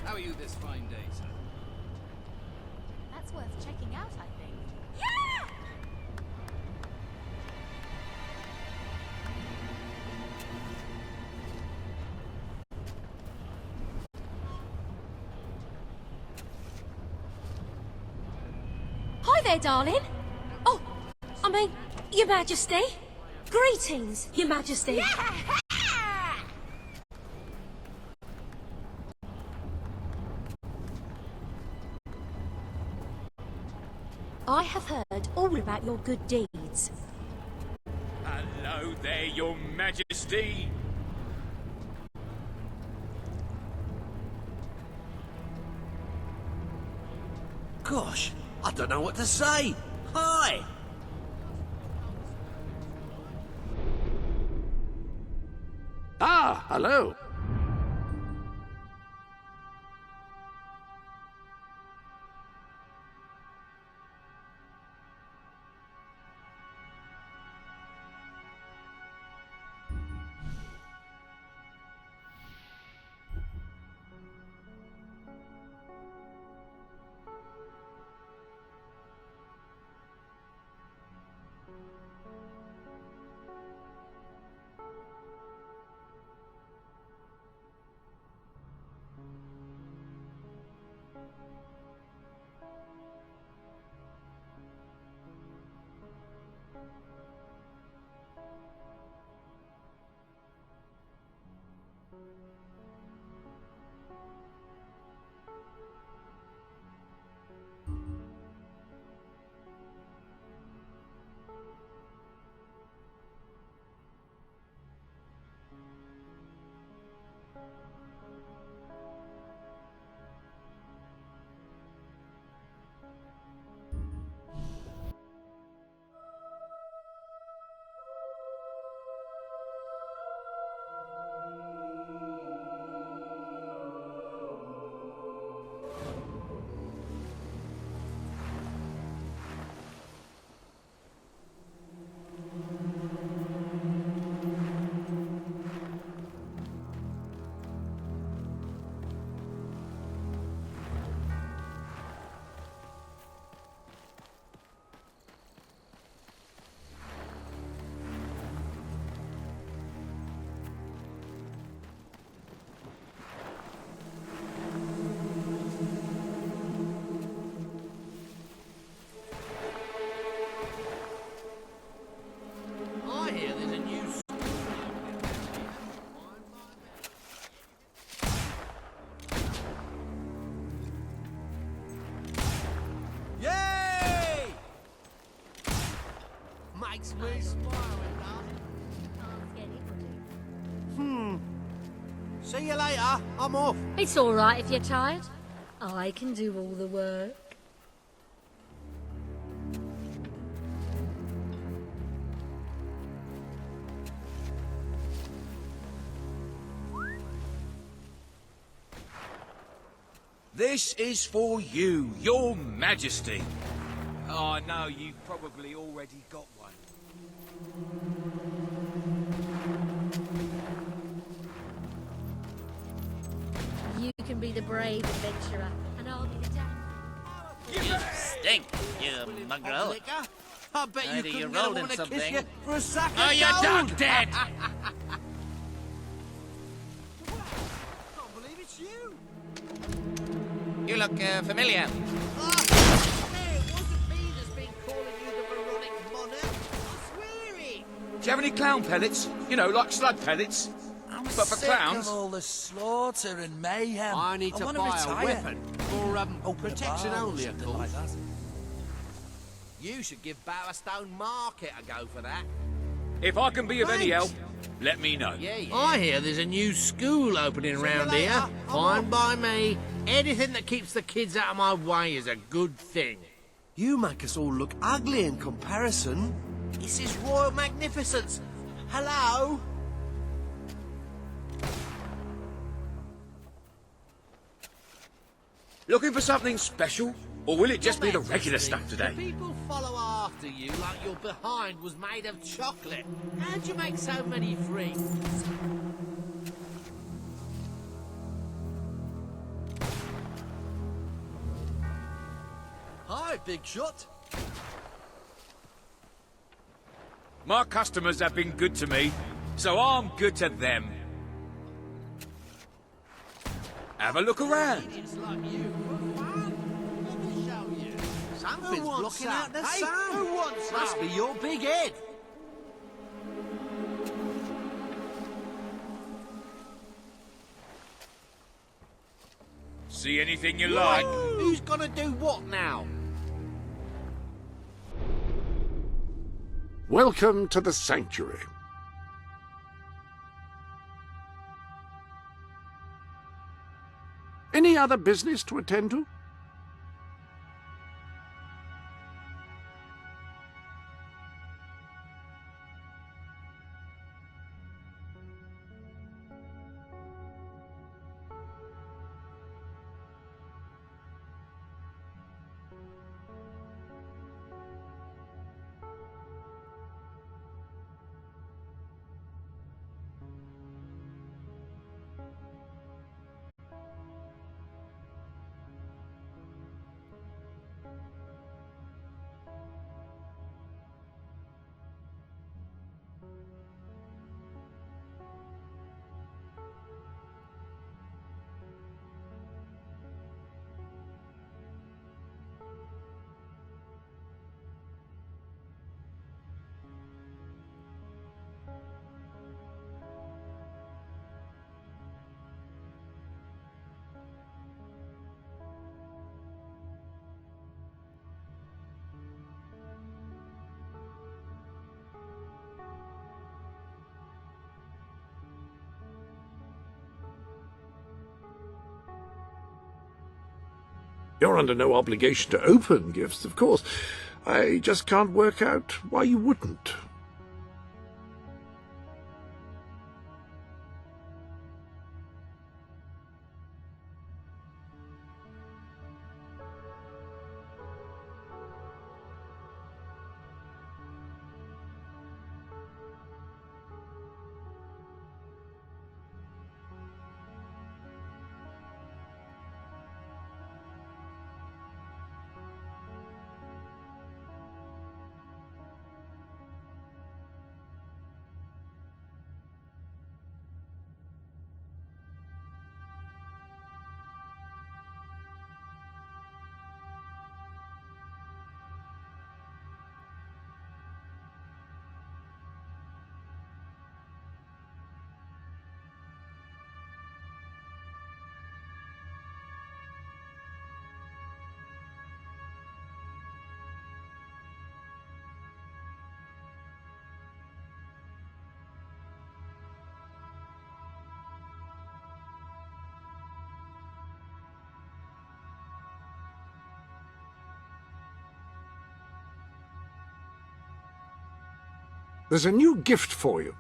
Speaker 19: How are you this fine day, sir?
Speaker 20: That's worth checking out, I think.
Speaker 21: Hi there, darling. Oh, I mean, Your Majesty. Greetings, Your Majesty. I have heard all about your good deeds.
Speaker 22: Hello there, Your Majesty.
Speaker 7: Gosh, I don't know what to say. Hi!
Speaker 1: Ah, hello.
Speaker 7: I hear there's a new... Yay! Makes me smile, it does. See you later. I'm off.
Speaker 21: It's all right if you're tired. I can do all the work.
Speaker 22: This is for you, Your Majesty. Oh, I know you've probably already got one.
Speaker 21: You can be the brave adventurer, and I'll be the damn...
Speaker 23: You stink, you mongrel.
Speaker 7: I bet
Speaker 23: Maybe
Speaker 7: you
Speaker 23: you
Speaker 7: couldn't get a
Speaker 23: rolled in
Speaker 7: woman to kiss
Speaker 23: something.
Speaker 7: you for a sack of
Speaker 23: Oh, you're
Speaker 7: gold.
Speaker 23: dog dead! You look familiar.
Speaker 7: It wasn't me that's been calling you the moronic monarch. I swear it.
Speaker 22: Do you have any clown pellets? You know, like slug pellets? But for sick clowns?
Speaker 23: Of all the slaughter and mayhem.
Speaker 7: I need to
Speaker 23: wanna
Speaker 7: buy
Speaker 23: retire.
Speaker 7: a weapon for
Speaker 23: Open a
Speaker 7: protection
Speaker 23: bar or
Speaker 7: only, of
Speaker 23: something
Speaker 7: course.
Speaker 23: like that.
Speaker 7: You should give Barrowstone Market a go for that.
Speaker 22: If I can be of any help, let me know.
Speaker 7: I hear there's a new school opening round here. Fine by me. Anything that keeps the kids out of my way is a good thing.
Speaker 6: You make us all look ugly in comparison.
Speaker 7: This is Royal Magnificence. Hello?
Speaker 22: Looking for something special? Or will it just be the regular stuff today?
Speaker 7: People follow after you like your behind was made of chocolate. How'd you make so many friends?
Speaker 6: Hi, big shot.
Speaker 22: My customers have been good to me, so I'm good to them. Have a look around.
Speaker 7: It's like you for fun. Let me show you. Something's
Speaker 6: Who wants
Speaker 7: blocking
Speaker 6: that?
Speaker 7: out the
Speaker 6: Hey,
Speaker 7: sun.
Speaker 6: who wants
Speaker 7: Must
Speaker 6: that?
Speaker 7: be your big head.
Speaker 22: See anything you like?
Speaker 7: Who's gonna do what now?
Speaker 1: Welcome to the sanctuary. Any other business to attend to? You're under no obligation to open gifts, of course. I just can't work out why you wouldn't. There's a new gift for you.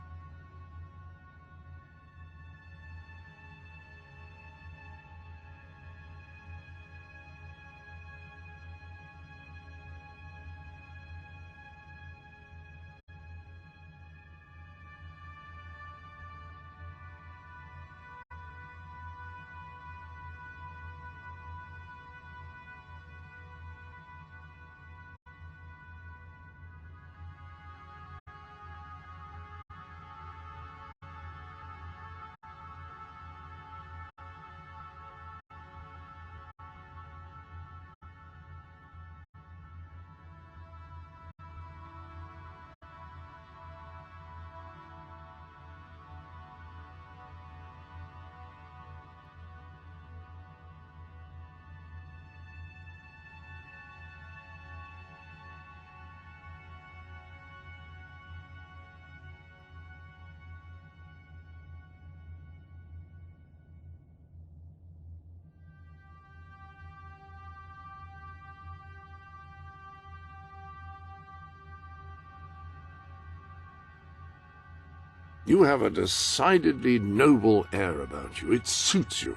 Speaker 1: You have a decidedly noble air about you. It suits you.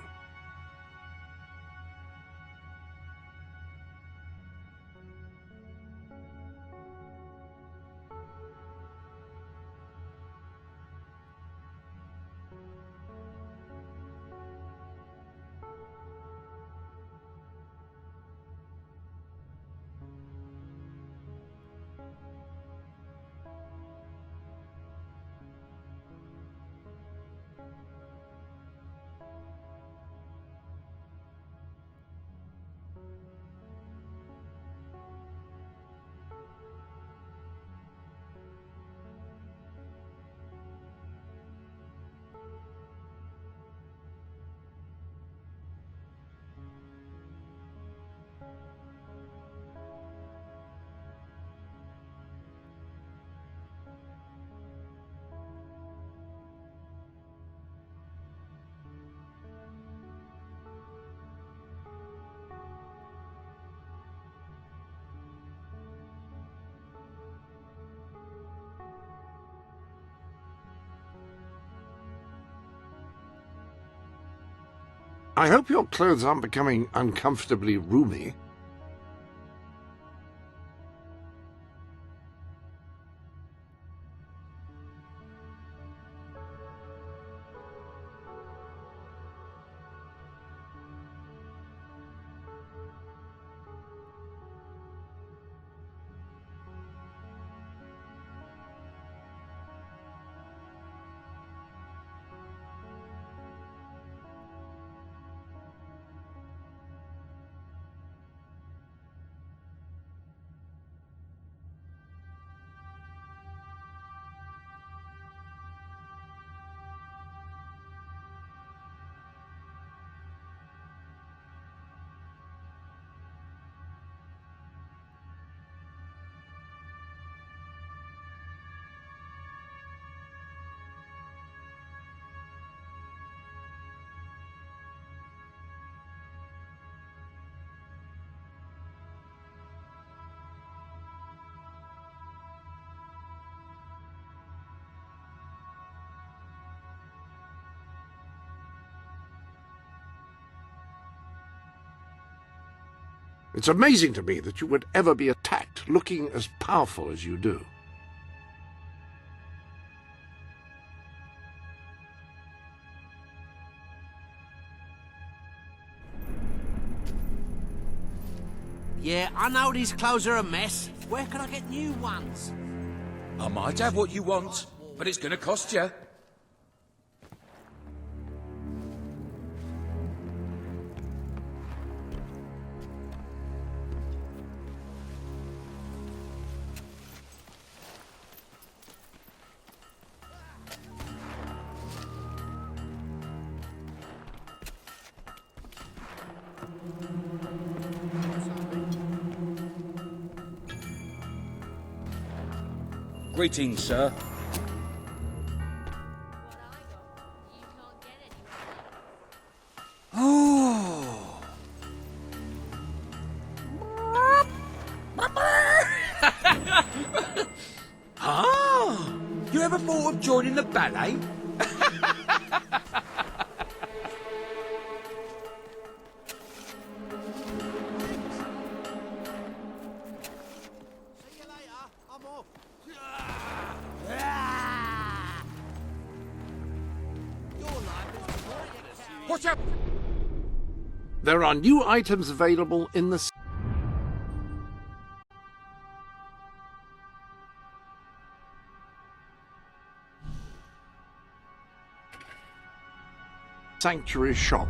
Speaker 1: I hope your clothes aren't becoming uncomfortably roomy. It's amazing to me that you would ever be attacked looking as powerful as you do.
Speaker 7: Yeah, I know these clothes are a mess. Where can I get new ones?
Speaker 22: I might have what you want, but it's gonna cost you. Greetings, sir. Oh. Ah! You ever thought of joining the ballet? Watch out!
Speaker 1: There are new items available in the Sanctuary shop.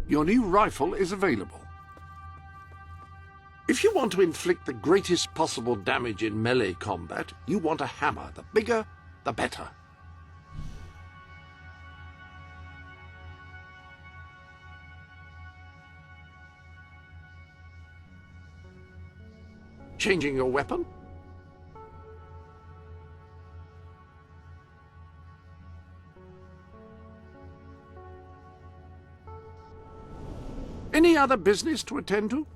Speaker 1: Your new rifle is available. If you want to inflict the greatest possible damage in melee combat, you want a hammer. The bigger, the better. Changing your weapon? Any other business to attend to?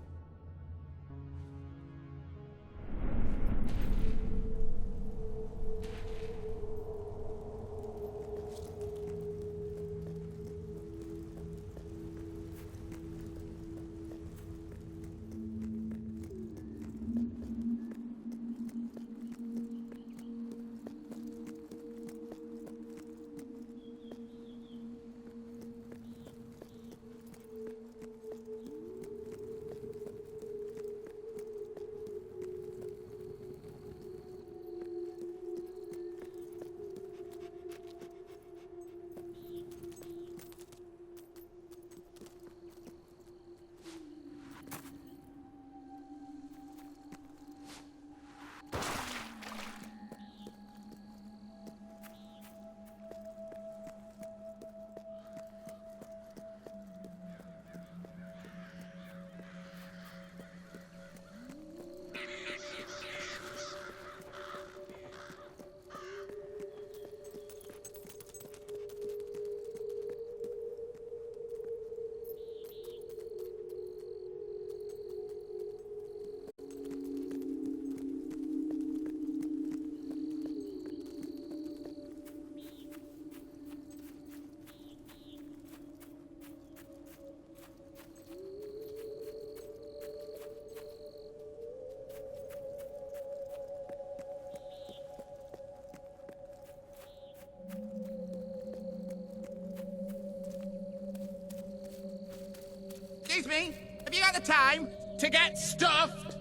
Speaker 23: me? Have you got the time to get stuffed?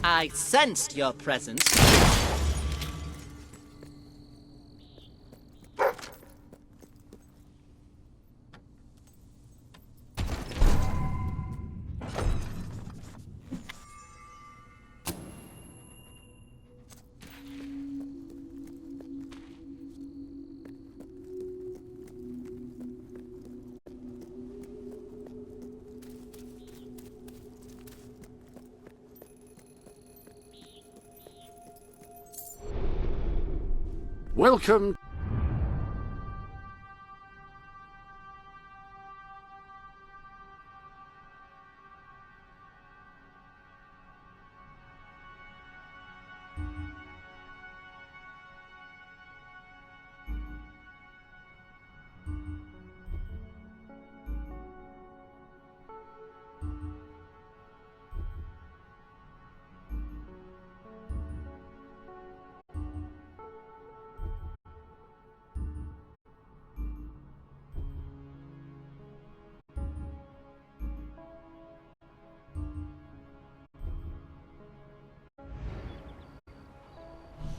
Speaker 9: I sensed your presence.
Speaker 1: Welcome.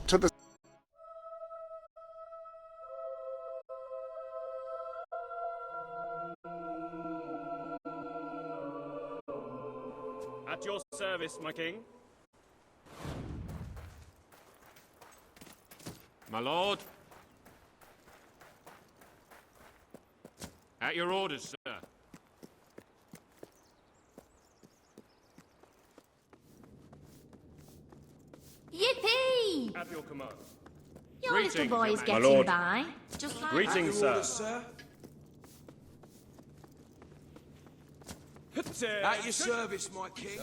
Speaker 1: To the
Speaker 11: At your service, my king. My lord. At your orders, sir.
Speaker 21: Yippee!
Speaker 11: At your command.
Speaker 21: Your
Speaker 11: Greetings,
Speaker 21: little boy's
Speaker 11: my
Speaker 21: getting
Speaker 11: lord.
Speaker 21: by. Just like
Speaker 11: Greetings,
Speaker 21: that.
Speaker 11: sir.
Speaker 23: At your service, my king.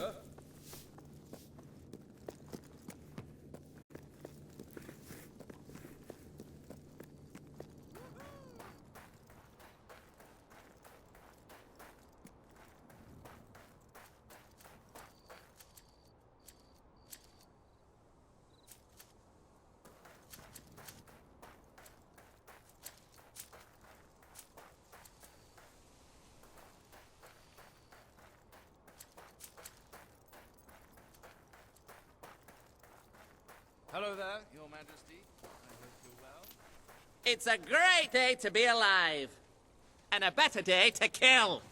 Speaker 22: Hello there, Your Majesty. I hope you're well.
Speaker 9: It's a great day to be alive. And a better day to kill.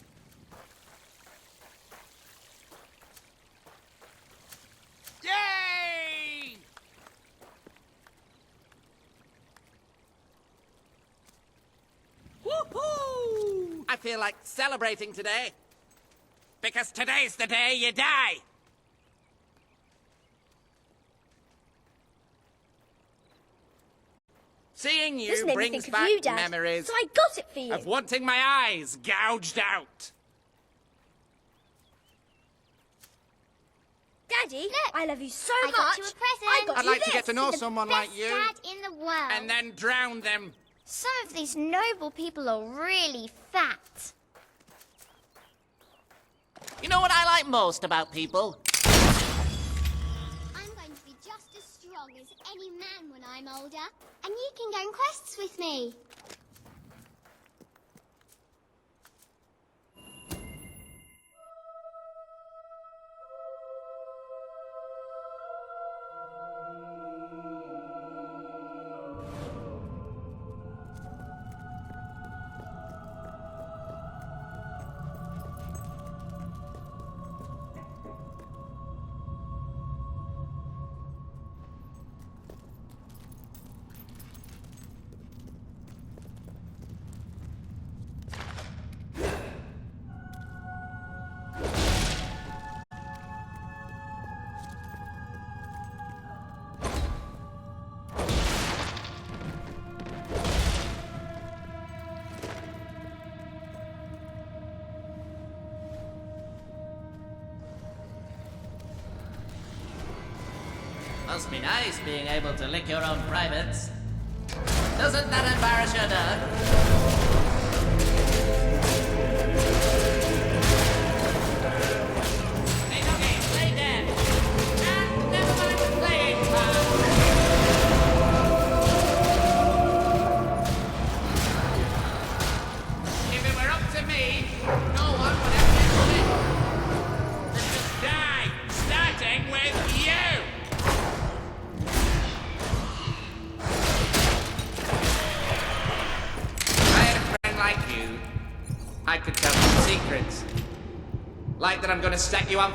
Speaker 23: Yay!
Speaker 9: Woohoo! I feel like celebrating today. Because today's the day you die. Seeing
Speaker 5: This
Speaker 9: you
Speaker 5: made me
Speaker 9: brings
Speaker 5: think of
Speaker 9: back
Speaker 5: you, Dad.
Speaker 9: memories
Speaker 5: So I got it for you.
Speaker 9: of wanting my eyes gouged out.
Speaker 5: Daddy, I love you so
Speaker 3: I
Speaker 5: much.
Speaker 3: got you a present.
Speaker 5: I got
Speaker 9: I'd
Speaker 5: you
Speaker 9: like to
Speaker 5: this.
Speaker 9: get to know
Speaker 3: The
Speaker 9: someone
Speaker 3: best
Speaker 9: like you.
Speaker 3: dad in the world.
Speaker 9: And then drown them.
Speaker 3: Some of these noble people are really fat.
Speaker 9: You know what I like most about people?
Speaker 3: I'm going to be just as strong as any man when I'm older. And you can go on quests with me.
Speaker 9: Must be nice being able to lick your own privates. Doesn't that embarrass your dog? Hey, doggy, play dead. And never mind the playing, pal. like you, I could tell some secrets. Like that I'm gonna set you up.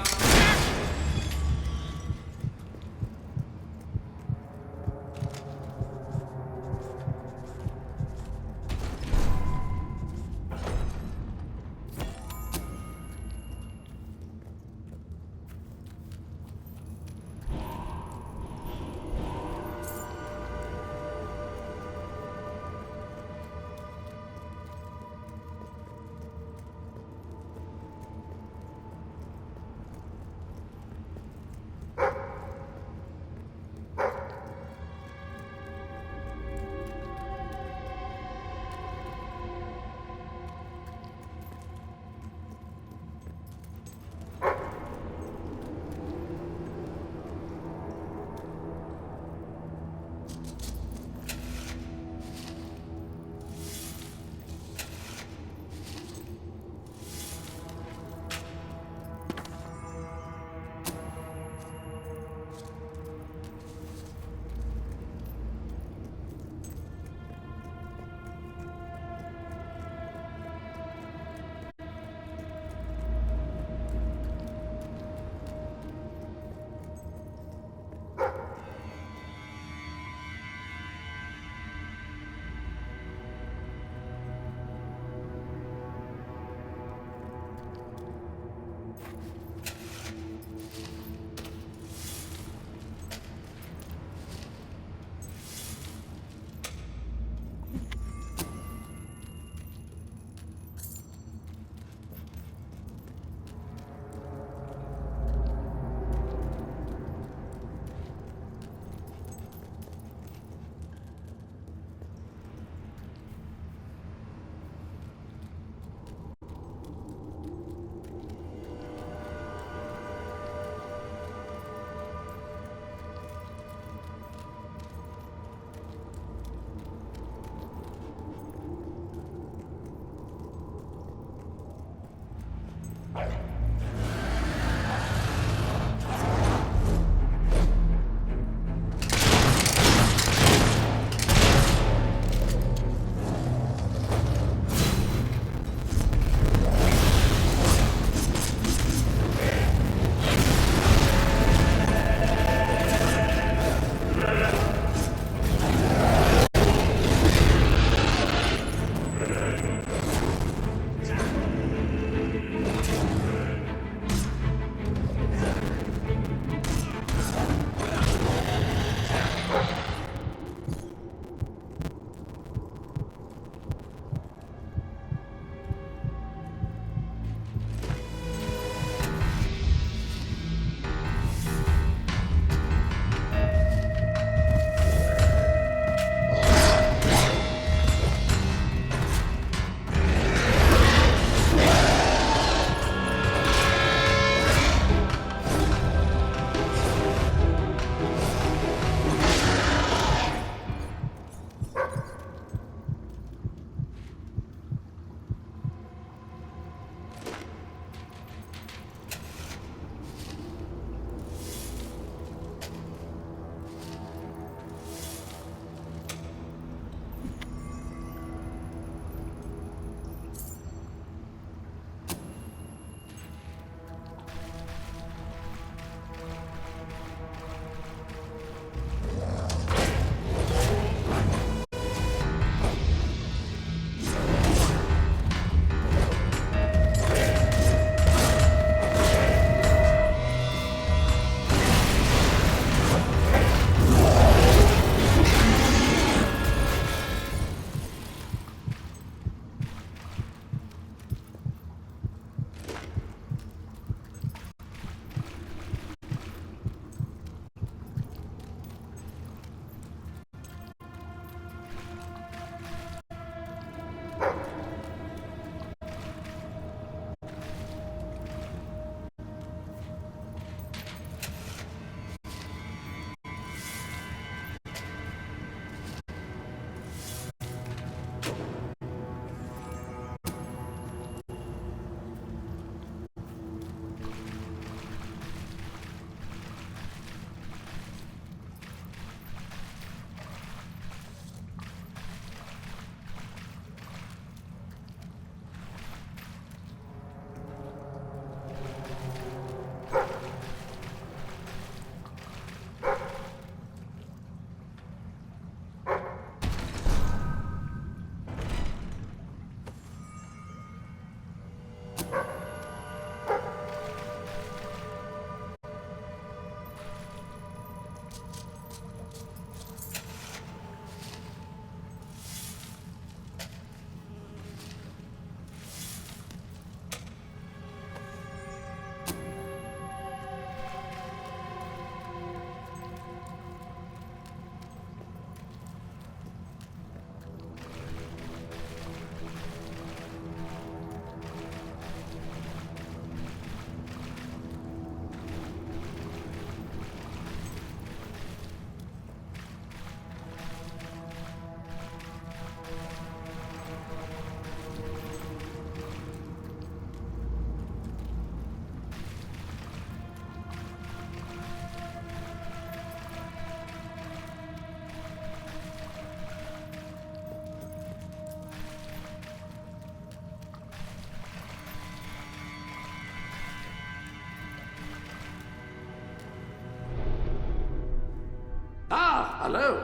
Speaker 1: Hello.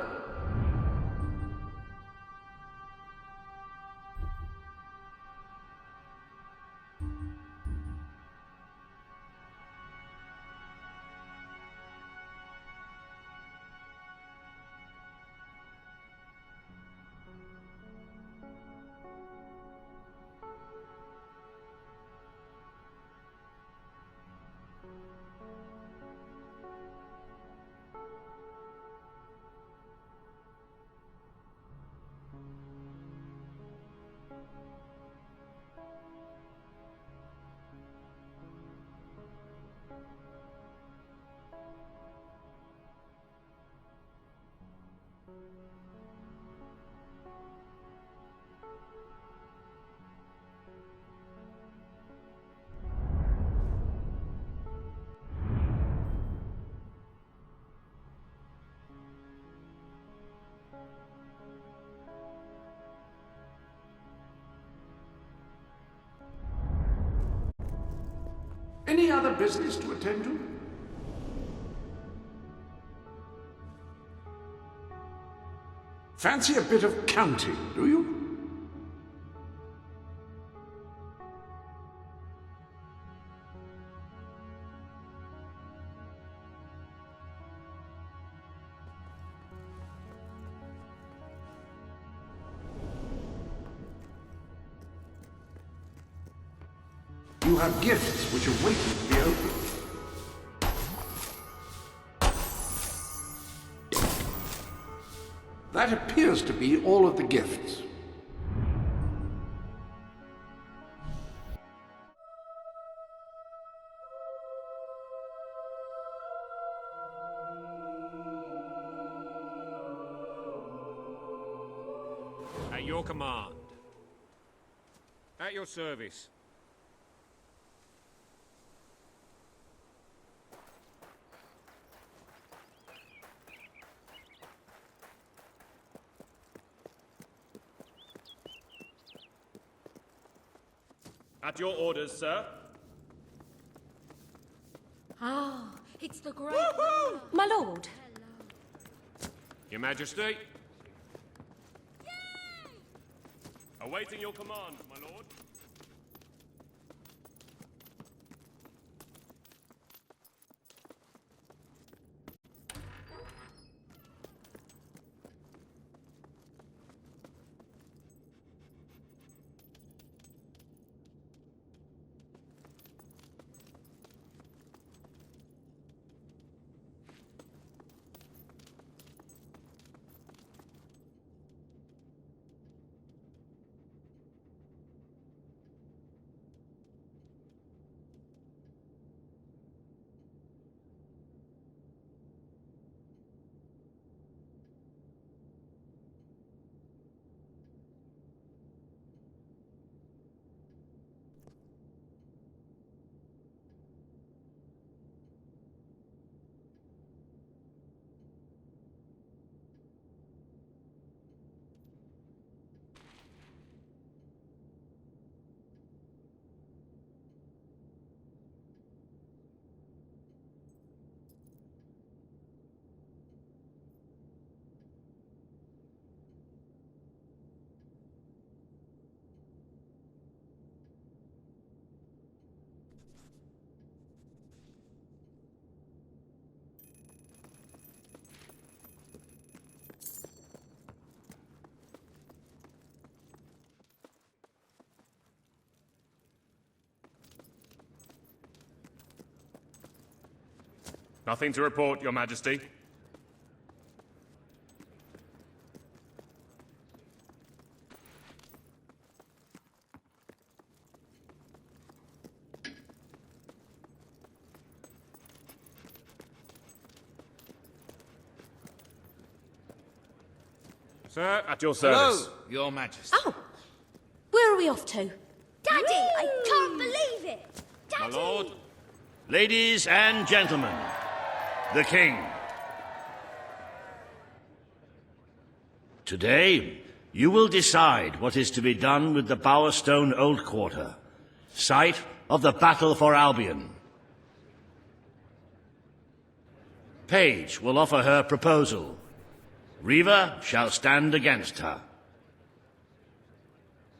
Speaker 1: Any other business to attend to? Fancy a bit of counting, do you? You have gifts which are waiting to be opened. That appears to be all of the gifts.
Speaker 11: At your command. At your service. At your orders, sir.
Speaker 21: Ah, it's the great... My lord.
Speaker 11: Your Majesty. Awaiting your command, my lord. Nothing to report, Your Majesty. Sir, at your service.
Speaker 22: Hello, Your Majesty.
Speaker 21: Oh, where are we off to?
Speaker 5: Daddy, I can't believe it!
Speaker 11: My lord.
Speaker 13: Ladies and gentlemen, the King. Today, you will decide what is to be done with the Bowerstone Old Quarter, site of the Battle for Albion. Paige will offer her proposal. Riva shall stand against her.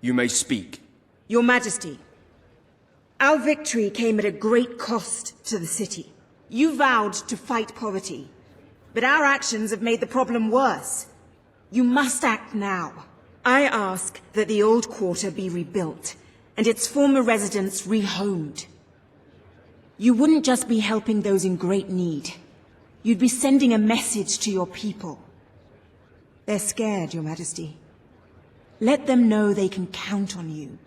Speaker 17: You may speak.
Speaker 15: Your Majesty, our victory came at a great cost to the city. You vowed to fight poverty, but our actions have made the problem worse. You must act now. I ask that the old quarter be rebuilt, and its former residents rehomed. You wouldn't just be helping those in great need. You'd be sending a message to your people. They're scared, Your Majesty. Let them know they can count on you.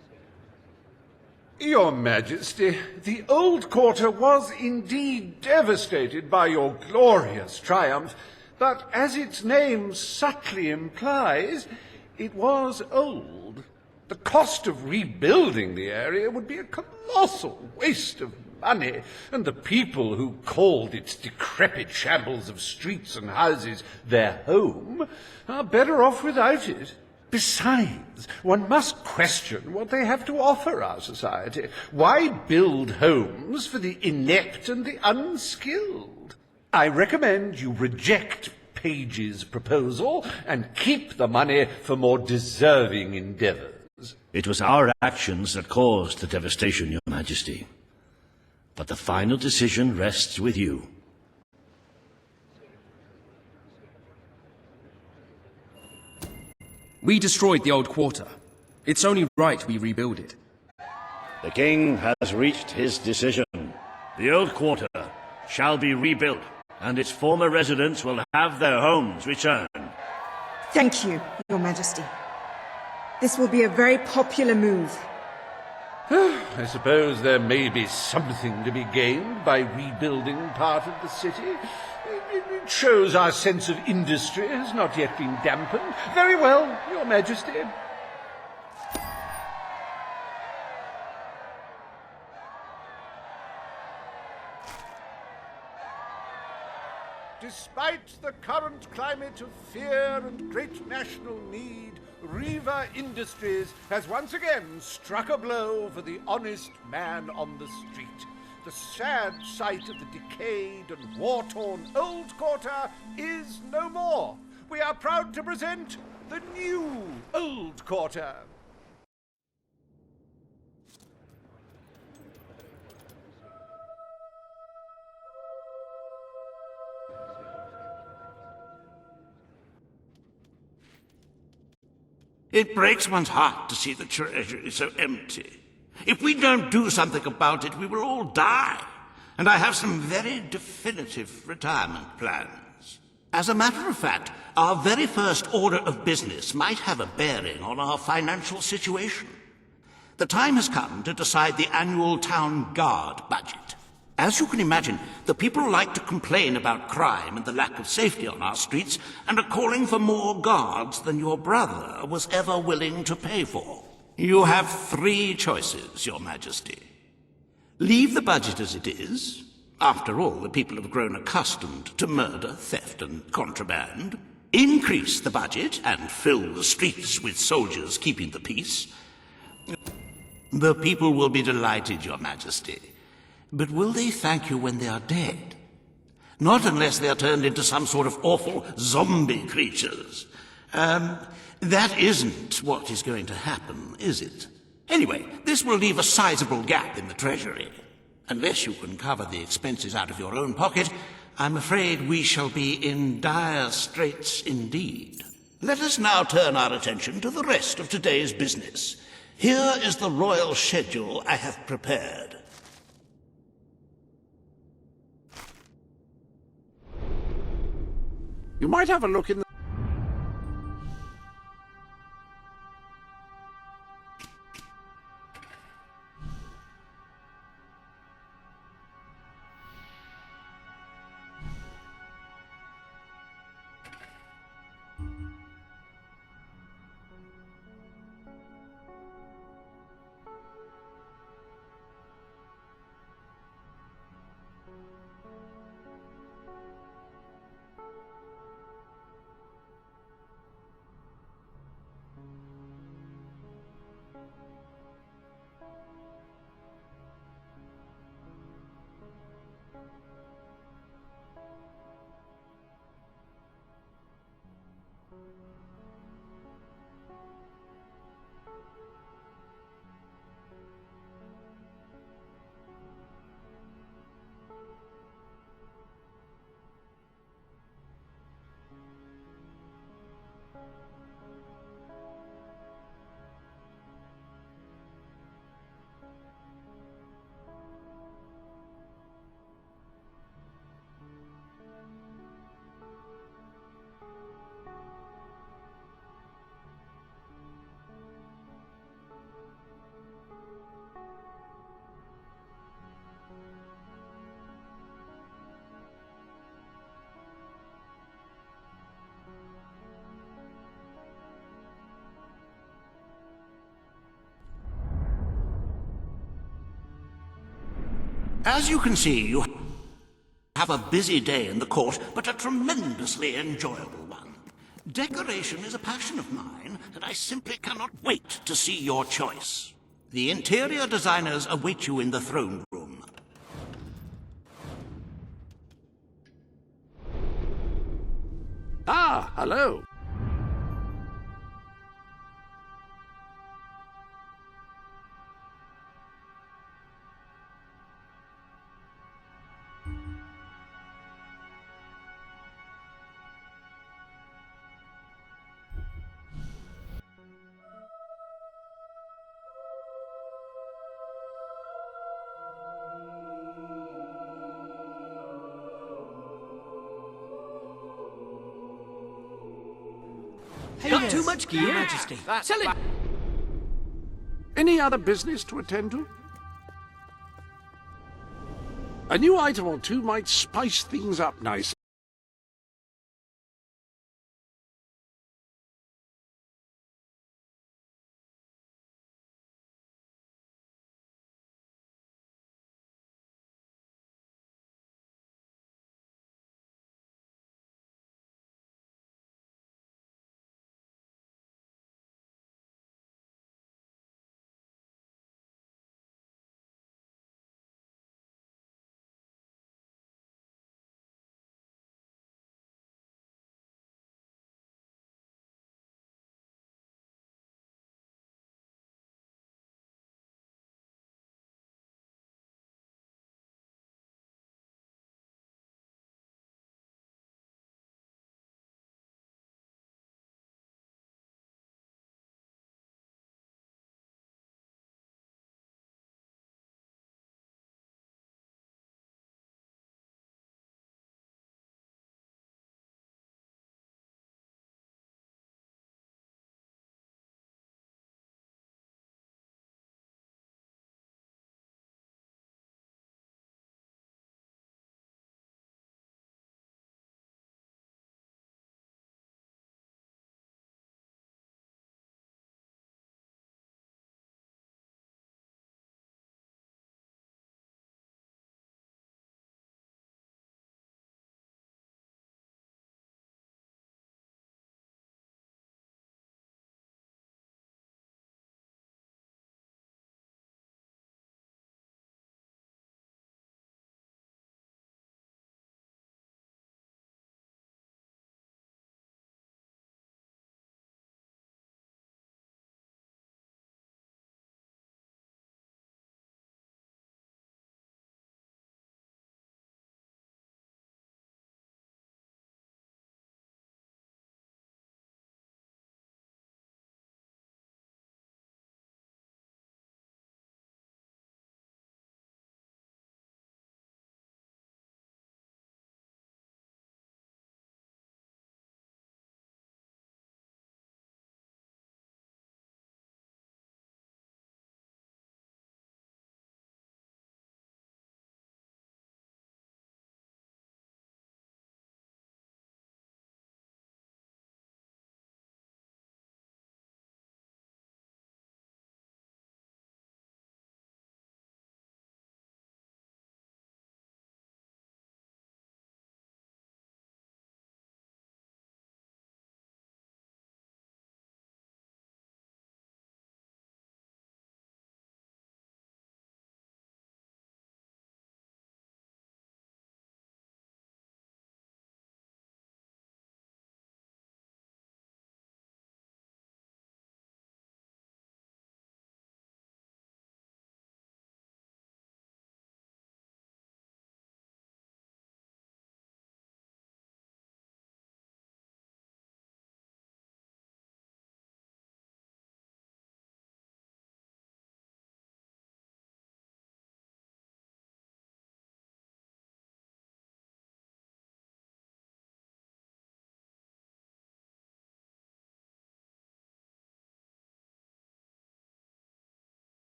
Speaker 4: Your Majesty, the old quarter was indeed devastated by your glorious triumph, but as its name subtly implies, it was old. The cost of rebuilding the area would be a colossal waste of money, and the people who called its decrepit shambles of streets and houses their home are better off without it. Besides, one must question what they have to offer our society. Why build homes for the inept and the unskilled? I recommend you reject Page's proposal and keep the money for more deserving endeavours.
Speaker 13: It was our actions that caused the devastation, Your Majesty. But the final decision rests with you.
Speaker 17: We destroyed the old quarter. It's only right we rebuild it.
Speaker 13: The king has reached his decision. The old quarter shall be rebuilt, and its former residents will have their homes returned.
Speaker 15: Thank you, Your Majesty. This will be a very popular move.
Speaker 4: I suppose there may be something to be gained by rebuilding part of the city. It shows our sense of industry has not yet been dampened. Very well, Your Majesty. Despite the current climate of fear and great national need, Riva Industries has once again struck a blow for the honest man on the street. The sad sight of the decayed and war-torn old quarter is no more. We are proud to present the new old quarter.
Speaker 2: It breaks one's heart to see the treasury so empty. If we don't do something about it, we will all die. And I have some very definitive retirement plans. As a matter of fact, our very first order of business might have a bearing on our financial situation. The time has come to decide the annual town guard budget. As you can imagine, the people like to complain about crime and the lack of safety on our streets, and are calling for more guards than your brother was ever willing to pay for. You have 3 choices, Your Majesty. Leave the budget as it is. After all, the people have grown accustomed to murder, theft, and contraband. Increase the budget and fill the streets with soldiers keeping the peace. The people will be delighted, Your Majesty. But will they thank you when they are dead? Not unless they are turned into some sort of awful zombie creatures. That isn't what is going to happen, is it? Anyway, this will leave a sizable gap in the treasury. Unless you can cover the expenses out of your own pocket, I'm afraid we shall be in dire straits indeed. Let us now turn our attention to the rest of today's business. Here is the royal schedule I have prepared.
Speaker 1: You might have a look in the...
Speaker 2: As you can see, you have a busy day in the court, but a tremendously enjoyable one. Decoration is a passion of mine, and I simply cannot wait to see your choice. The interior designers await you in the throne room.
Speaker 1: Ah, hello.
Speaker 10: Got too much gear, Majesty. Sell it.
Speaker 1: Any other business to attend to? A new item or two might spice things up nicely.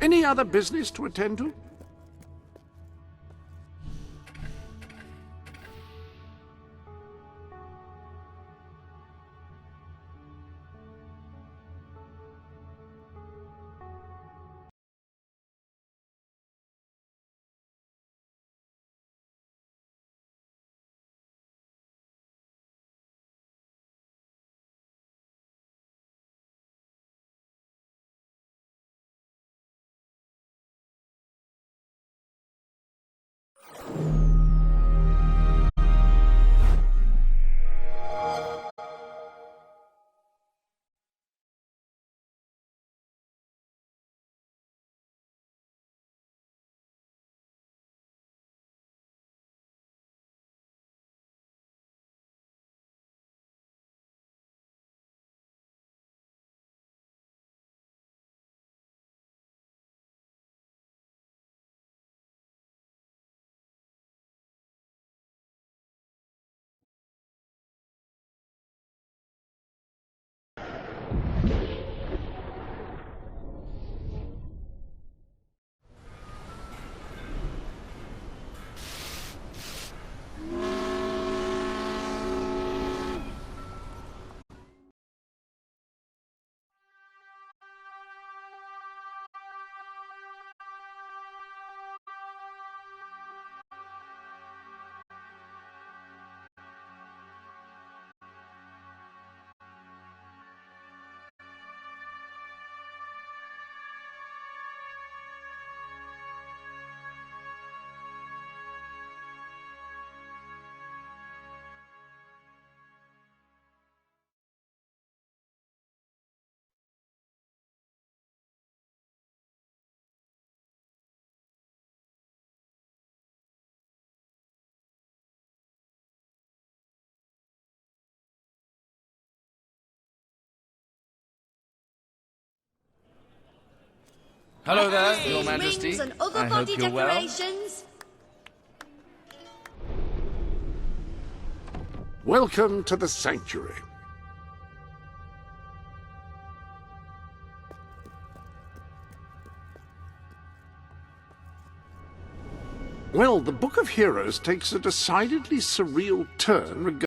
Speaker 1: Any other business to attend to?
Speaker 22: Hello there,
Speaker 5: Axes,
Speaker 22: Your Majesty.
Speaker 5: rings and other
Speaker 22: I
Speaker 5: body
Speaker 22: hope you're well.
Speaker 5: decorations.
Speaker 1: Welcome to the sanctuary. Well, the Book of Heroes takes a decidedly surreal turn regarding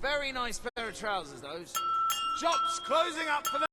Speaker 22: Very nice pair of trousers, those. Shop's closing up for the...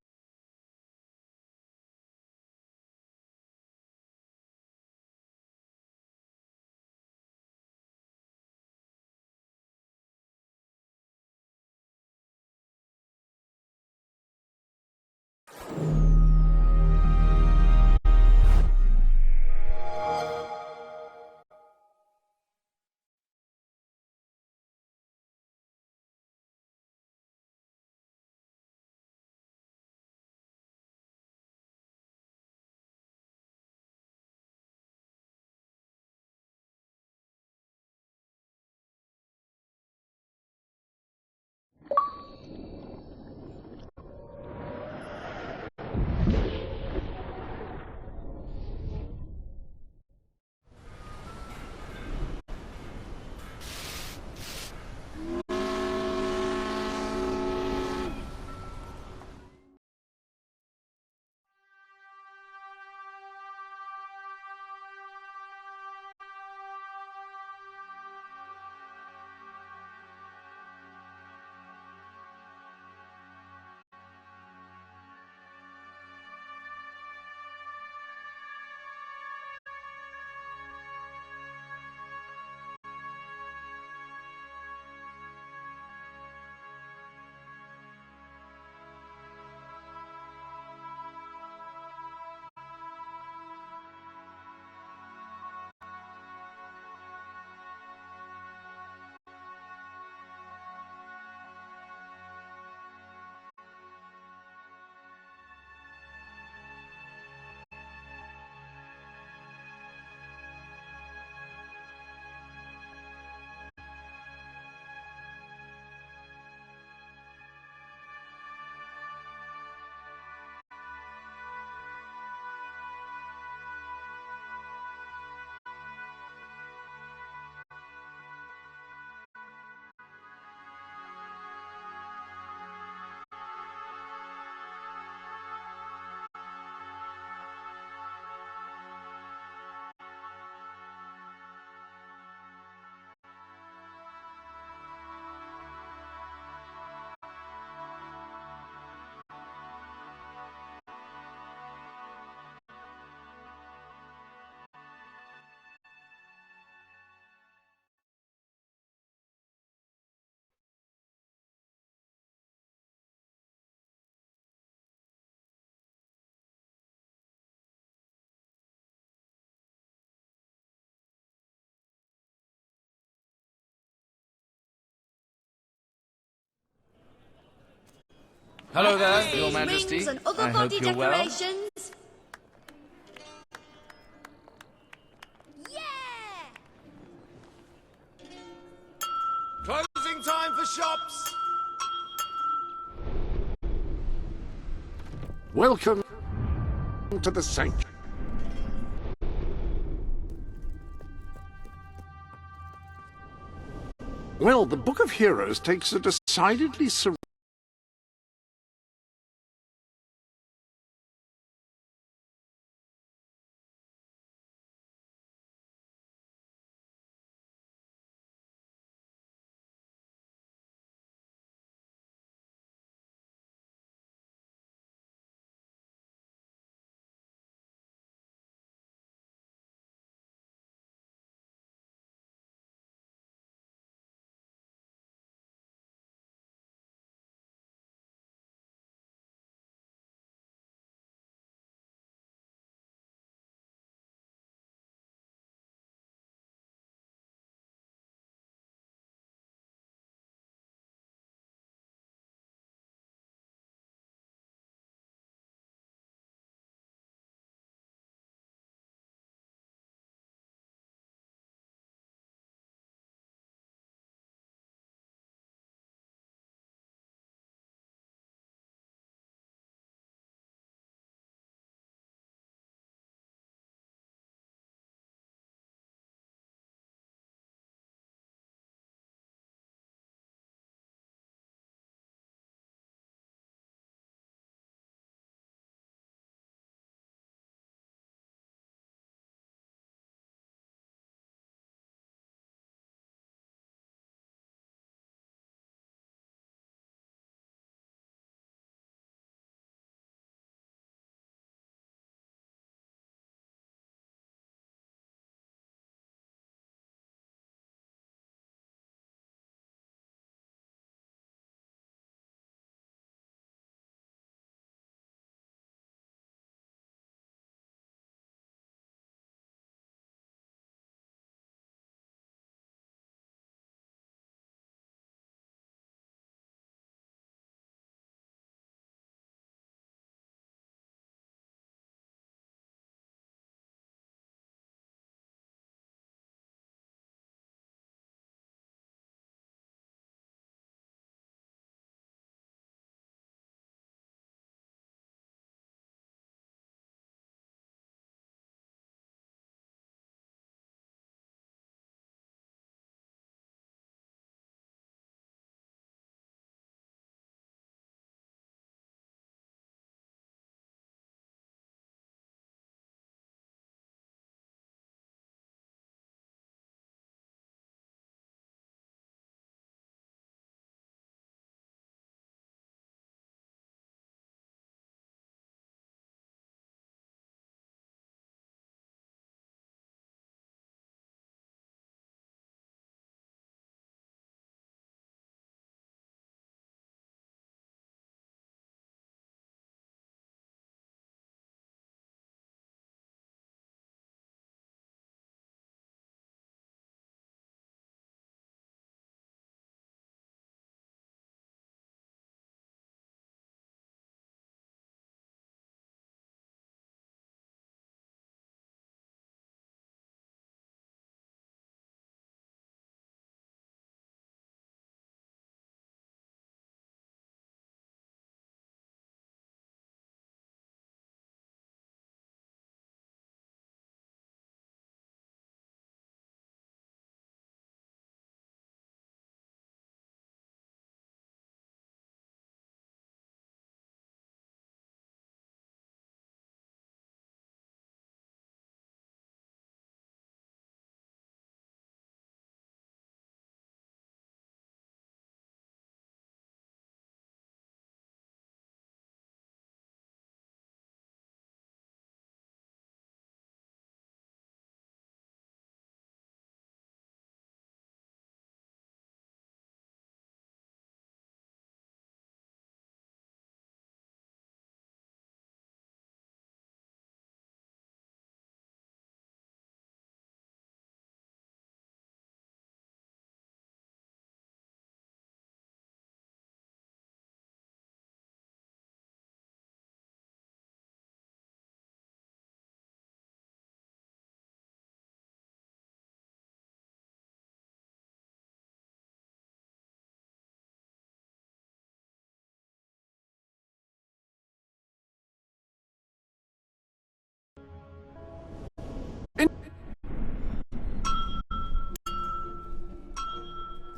Speaker 22: Hello there, Your Majesty.
Speaker 5: Rings and other
Speaker 22: I hope
Speaker 5: body
Speaker 22: you're well.
Speaker 5: decorations.
Speaker 22: Closing time for shops.
Speaker 1: Welcome to the sanctuary. Well, the Book of Heroes takes a decidedly serene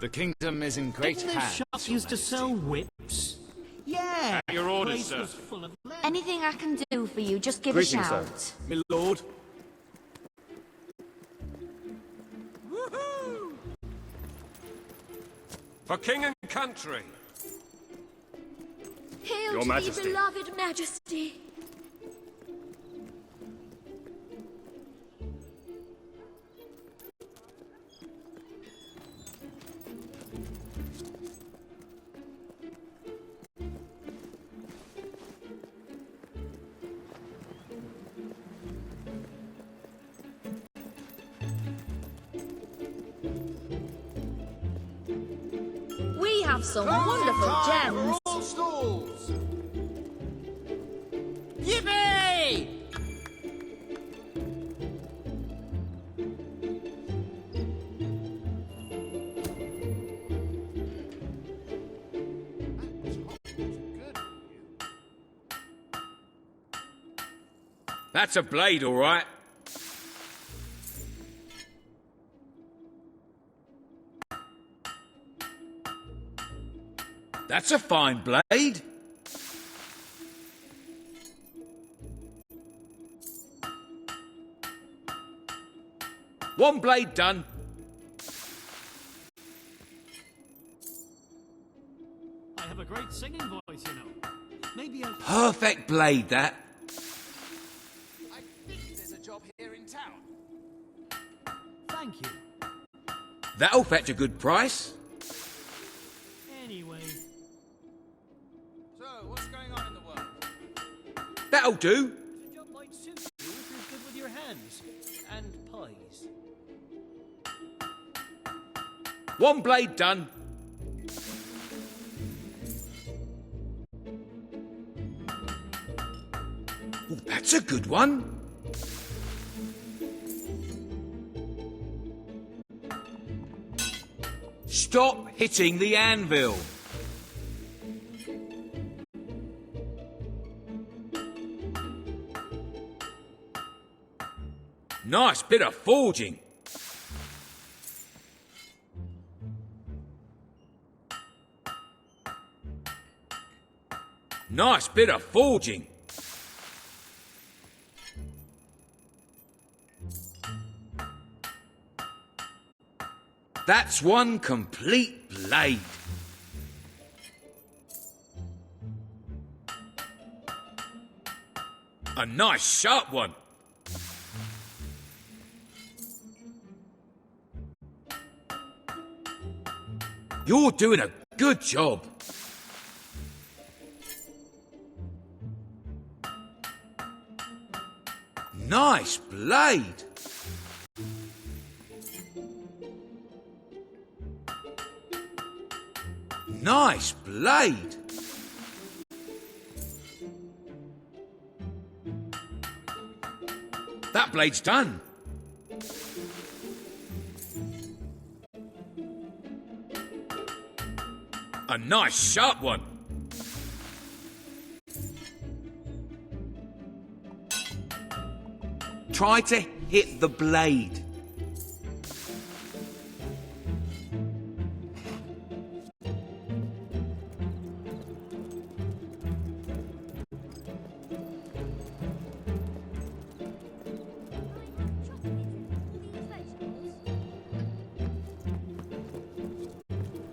Speaker 8: The kingdom is in great
Speaker 10: Didn't this
Speaker 8: hands.
Speaker 10: shop used to sell whips?
Speaker 8: Yeah.
Speaker 11: At your orders,
Speaker 10: Place
Speaker 11: sir.
Speaker 10: was full of
Speaker 21: Anything I can do for you, just give
Speaker 11: Greetings,
Speaker 21: a
Speaker 11: sir.
Speaker 21: shout.
Speaker 8: My lord.
Speaker 11: For king and country.
Speaker 5: Hail
Speaker 11: Your
Speaker 5: to
Speaker 11: Majesty.
Speaker 5: the beloved Majesty. We have some wonderful gems.
Speaker 22: All stalls.
Speaker 9: Yippee!
Speaker 22: That's a blade, all right. That's a fine blade. One blade done.
Speaker 10: I have a great singing voice, you know. Maybe I...
Speaker 22: Perfect blade, that.
Speaker 23: I think there's a job here in town.
Speaker 10: Thank you.
Speaker 22: That'll fetch a good price.
Speaker 10: Anyway.
Speaker 23: So, what's going on in the world?
Speaker 22: That'll do.
Speaker 10: The job might suit you if you're good with your hands. And pies.
Speaker 22: One blade done. Oh, that's a good one. Stop hitting the anvil. Nice bit of forging. Nice bit of forging. That's one complete blade. A nice sharp one. You're doing a good job. Nice blade. Nice blade. That blade's done. A nice sharp one. Try to hit the blade.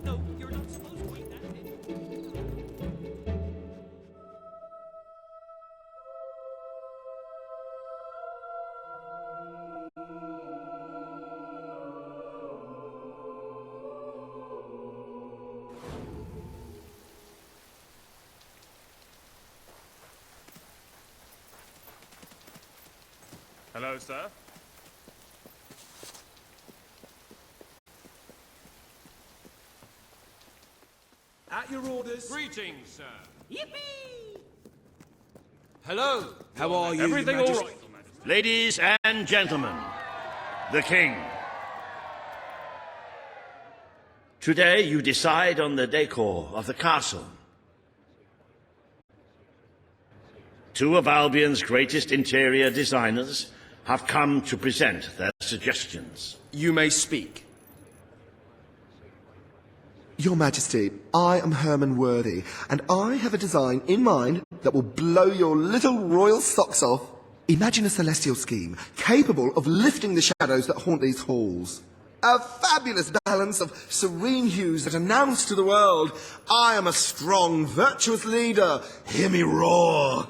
Speaker 10: No, you're not supposed to eat that.
Speaker 11: Hello, sir.
Speaker 22: At your orders.
Speaker 11: Greetings, sir.
Speaker 21: Yippee!
Speaker 22: Hello. How are you,
Speaker 11: Everything
Speaker 22: Your
Speaker 11: all
Speaker 22: Majesty?
Speaker 11: right?
Speaker 13: Ladies and gentlemen, the king. Today you decide on the decor of the castle. Two of Albion's greatest interior designers have come to present their suggestions.
Speaker 17: You may speak.
Speaker 12: Your Majesty, I am Herman Worthy, and I have a design in mind that will blow your little royal socks off. Imagine a celestial scheme capable of lifting the shadows that haunt these halls. A fabulous balance of serene hues that announce to the world, I am a strong, virtuous leader. Hear me roar.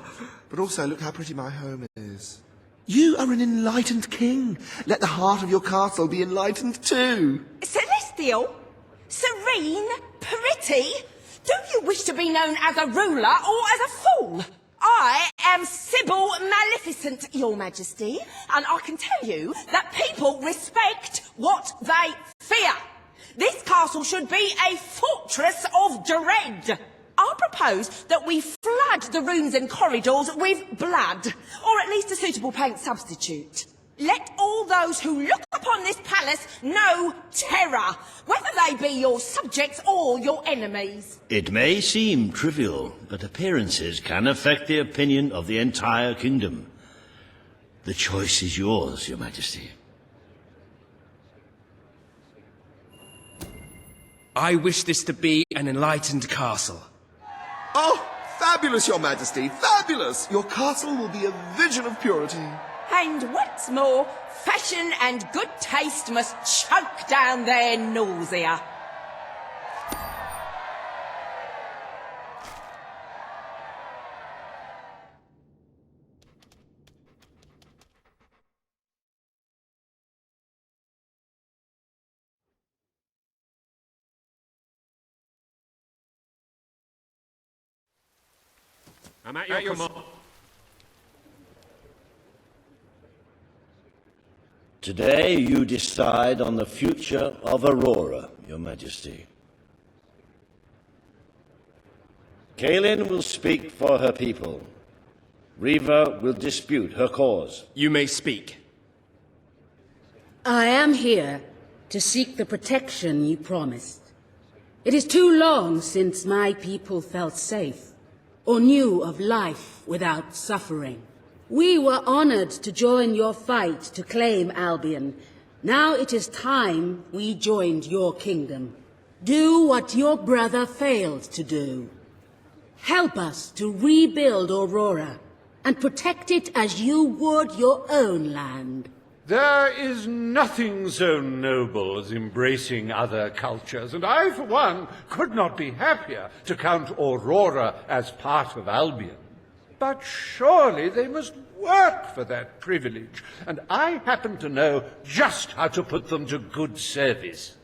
Speaker 12: But also, look how pretty my home is. You are an enlightened king. Let the heart of your castle be enlightened too.
Speaker 15: Celestial? Serene? Pretty? Do you wish to be known as a ruler or as a fool? I am Sybil Maleficent, Your Majesty, and I can tell you that people respect what they fear. This castle should be a fortress of dread. I propose that we flood the rooms and corridors with blood, or at least a suitable paint substitute. Let all those who look upon this palace know terror, whether they be your subjects or your enemies.
Speaker 13: It may seem trivial, but appearances can affect the opinion of the entire kingdom. The choice is yours, Your Majesty.
Speaker 8: I wish this to be an enlightened castle.
Speaker 12: Oh, fabulous, Your Majesty, fabulous! Your castle will be a vision of purity.
Speaker 15: And what's more, fashion and good taste must choke down their nausea.
Speaker 11: I'm at your command.
Speaker 13: Today you decide on the future of Aurora, Your Majesty. Kaelin will speak for her people. Reva will dispute her cause.
Speaker 19: You may speak.
Speaker 14: I am here to seek the protection you promised. It is too long since my people felt safe, or knew of life without suffering. We were honored to join your fight to claim Albion. Now it is time we joined your kingdom. Do what your brother failed to do. Help us to rebuild Aurora and protect it as you would your own land.
Speaker 4: There is nothing so noble as embracing other cultures, and I, for one, could not be happier to count Aurora as part of Albion. But surely they must work for that privilege, and I happen to know just how to put them to good service.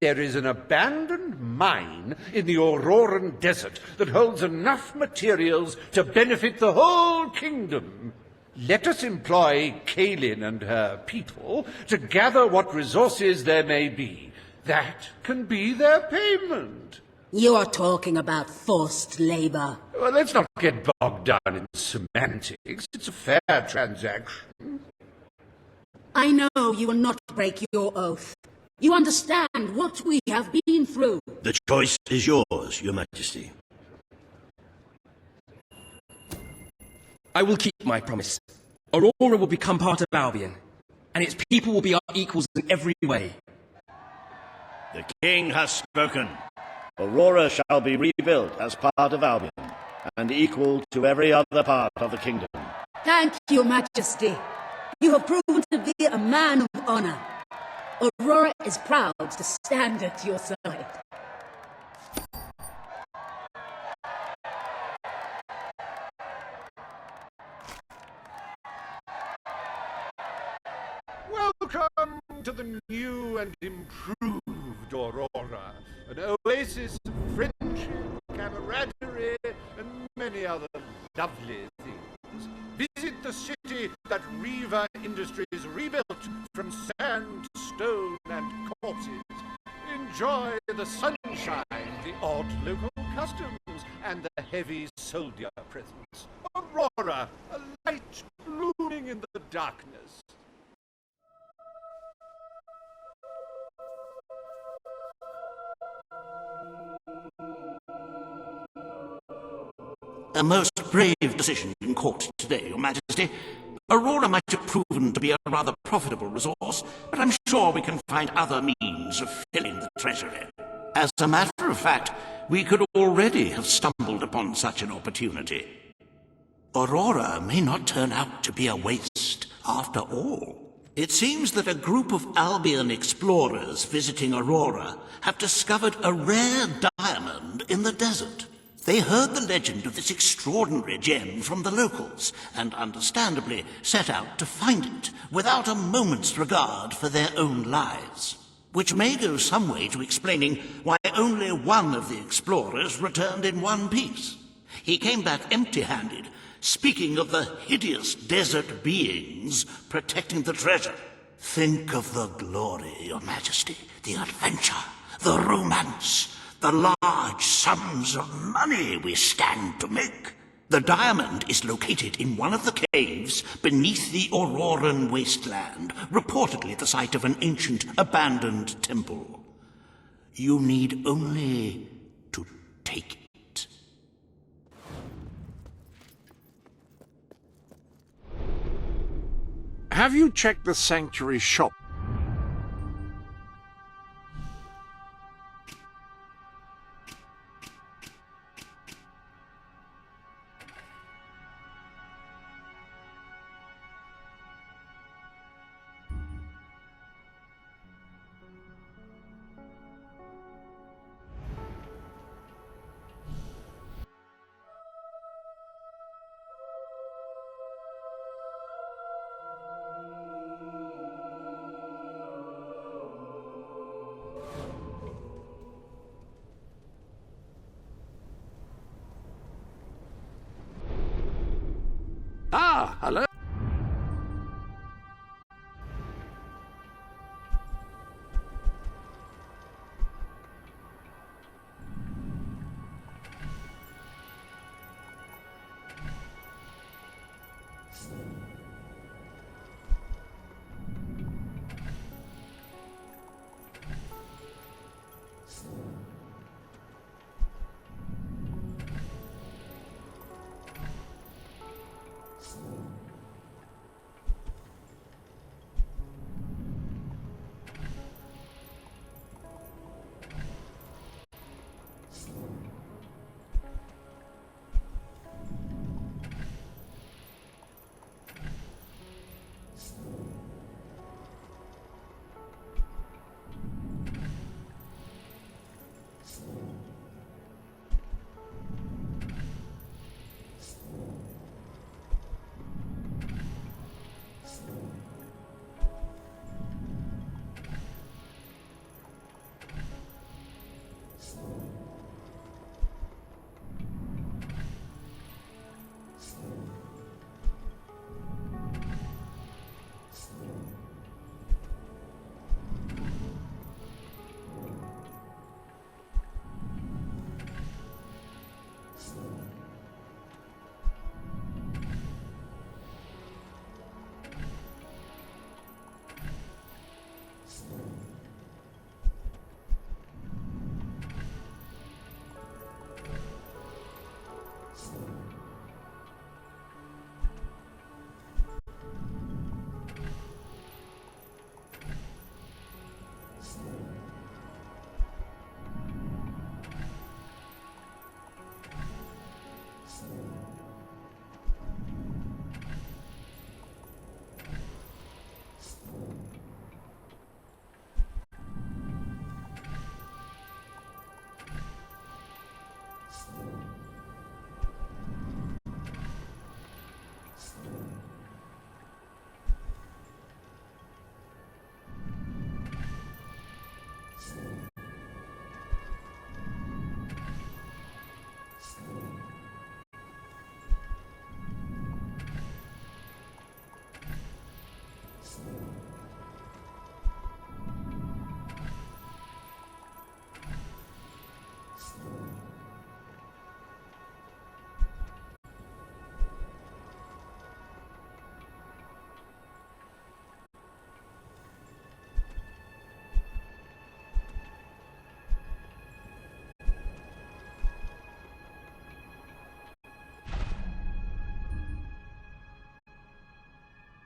Speaker 4: There is an abandoned mine in the Auroran desert that holds enough materials to benefit the whole kingdom. Let us employ Kaelin and her people to gather what resources there may be. That can be their payment.
Speaker 14: You are talking about forced labor.
Speaker 4: Well, let's not get bogged down in semantics. It's a fair transaction.
Speaker 14: I know you will not break your oath. You understand what we have been through.
Speaker 13: The choice is yours, Your Majesty.
Speaker 19: I will keep my promise. Aurora will become part of Albion, and its people will be our equals in every way.
Speaker 13: The king has spoken. Aurora shall be rebuilt as part of Albion, and equal to every other part of the kingdom.
Speaker 14: Thank you, Majesty. You have proven to be a man of honor. Aurora is proud to stand at your side.
Speaker 4: Welcome to the new and improved Aurora, an oasis of friendship, camaraderie, and many other lovely things. Visit the city that Reva Industries rebuilt from sand, stone, and corpses. Enjoy the sunshine, the odd local customs, and the heavy soldier presence. Aurora, a light blooming in the darkness.
Speaker 2: A most brave decision in court today, Your Majesty. Aurora might have proven to be a rather profitable resource, but I'm sure we can find other means of filling the treasury. As a matter of fact, we could already have stumbled upon such an opportunity. Aurora may not turn out to be a waste after all. It seems that a group of Albion explorers visiting Aurora have discovered a rare diamond in the desert. They heard the legend of this extraordinary gem from the locals, and understandably set out to find it, without a moment's regard for their own lives. Which may go some way to explaining why only one of the explorers returned in one piece. He came back empty-handed, speaking of the hideous desert beings protecting the treasure. Think of the glory, Your Majesty, the adventure, the romance, the large sums of money we stand to make. The diamond is located in one of the caves beneath the Auroran wasteland, reportedly the site of an ancient, abandoned temple. You need only to take it.
Speaker 1: Have you checked the sanctuary shop? Ah, hello.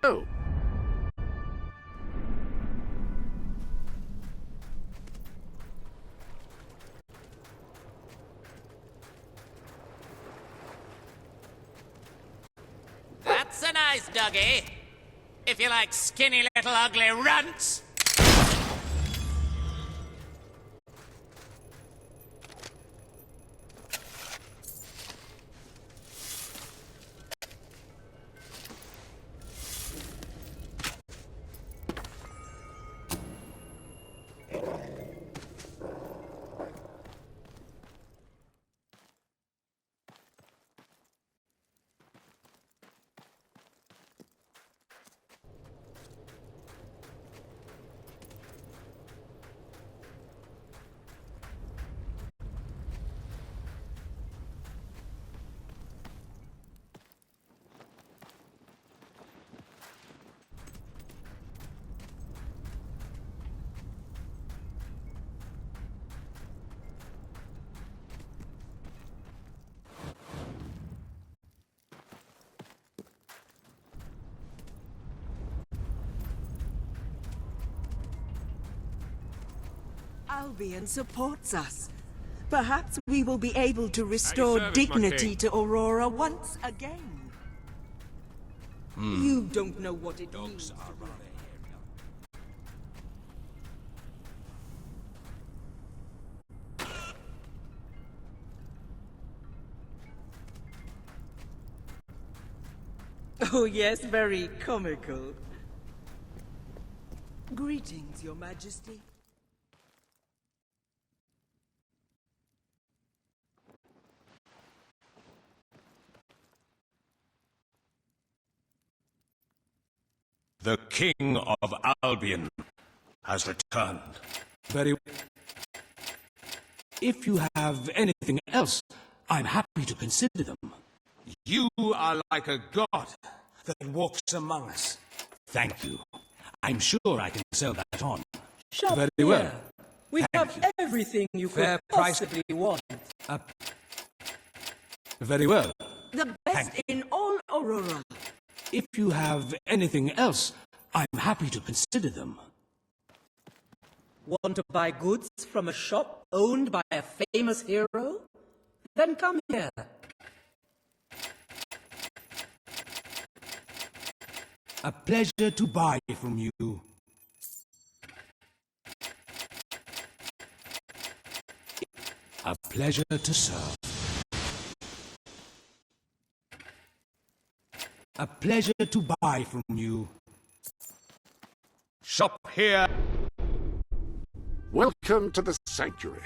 Speaker 1: Oh.
Speaker 9: doggy. If you like skinny little ugly runts.
Speaker 15: Albion supports us. Perhaps we will be able to restore
Speaker 11: service, my
Speaker 15: dignity
Speaker 11: king.
Speaker 15: to Aurora once again. You don't know what it means. Oh yes, very comical. Greetings, Your Majesty.
Speaker 2: The King of Albion has returned. Very well. If you have anything else, I'm happy to consider them. You are like a god that walks among us. Thank you. I'm sure I can sell that on.
Speaker 15: Shop
Speaker 2: Very
Speaker 15: here.
Speaker 2: well.
Speaker 15: We
Speaker 2: Thank
Speaker 15: have
Speaker 2: you.
Speaker 15: everything you
Speaker 2: Fair
Speaker 15: could
Speaker 2: price.
Speaker 15: possibly want.
Speaker 2: Very well.
Speaker 15: The best in all Aurora.
Speaker 2: If you have anything else, I'm happy to consider them.
Speaker 15: Want to buy goods from a shop owned by a famous hero? Then come here.
Speaker 2: A pleasure to buy from you. A pleasure to serve. A pleasure to buy from you. Shop here.
Speaker 1: Welcome to the sanctuary.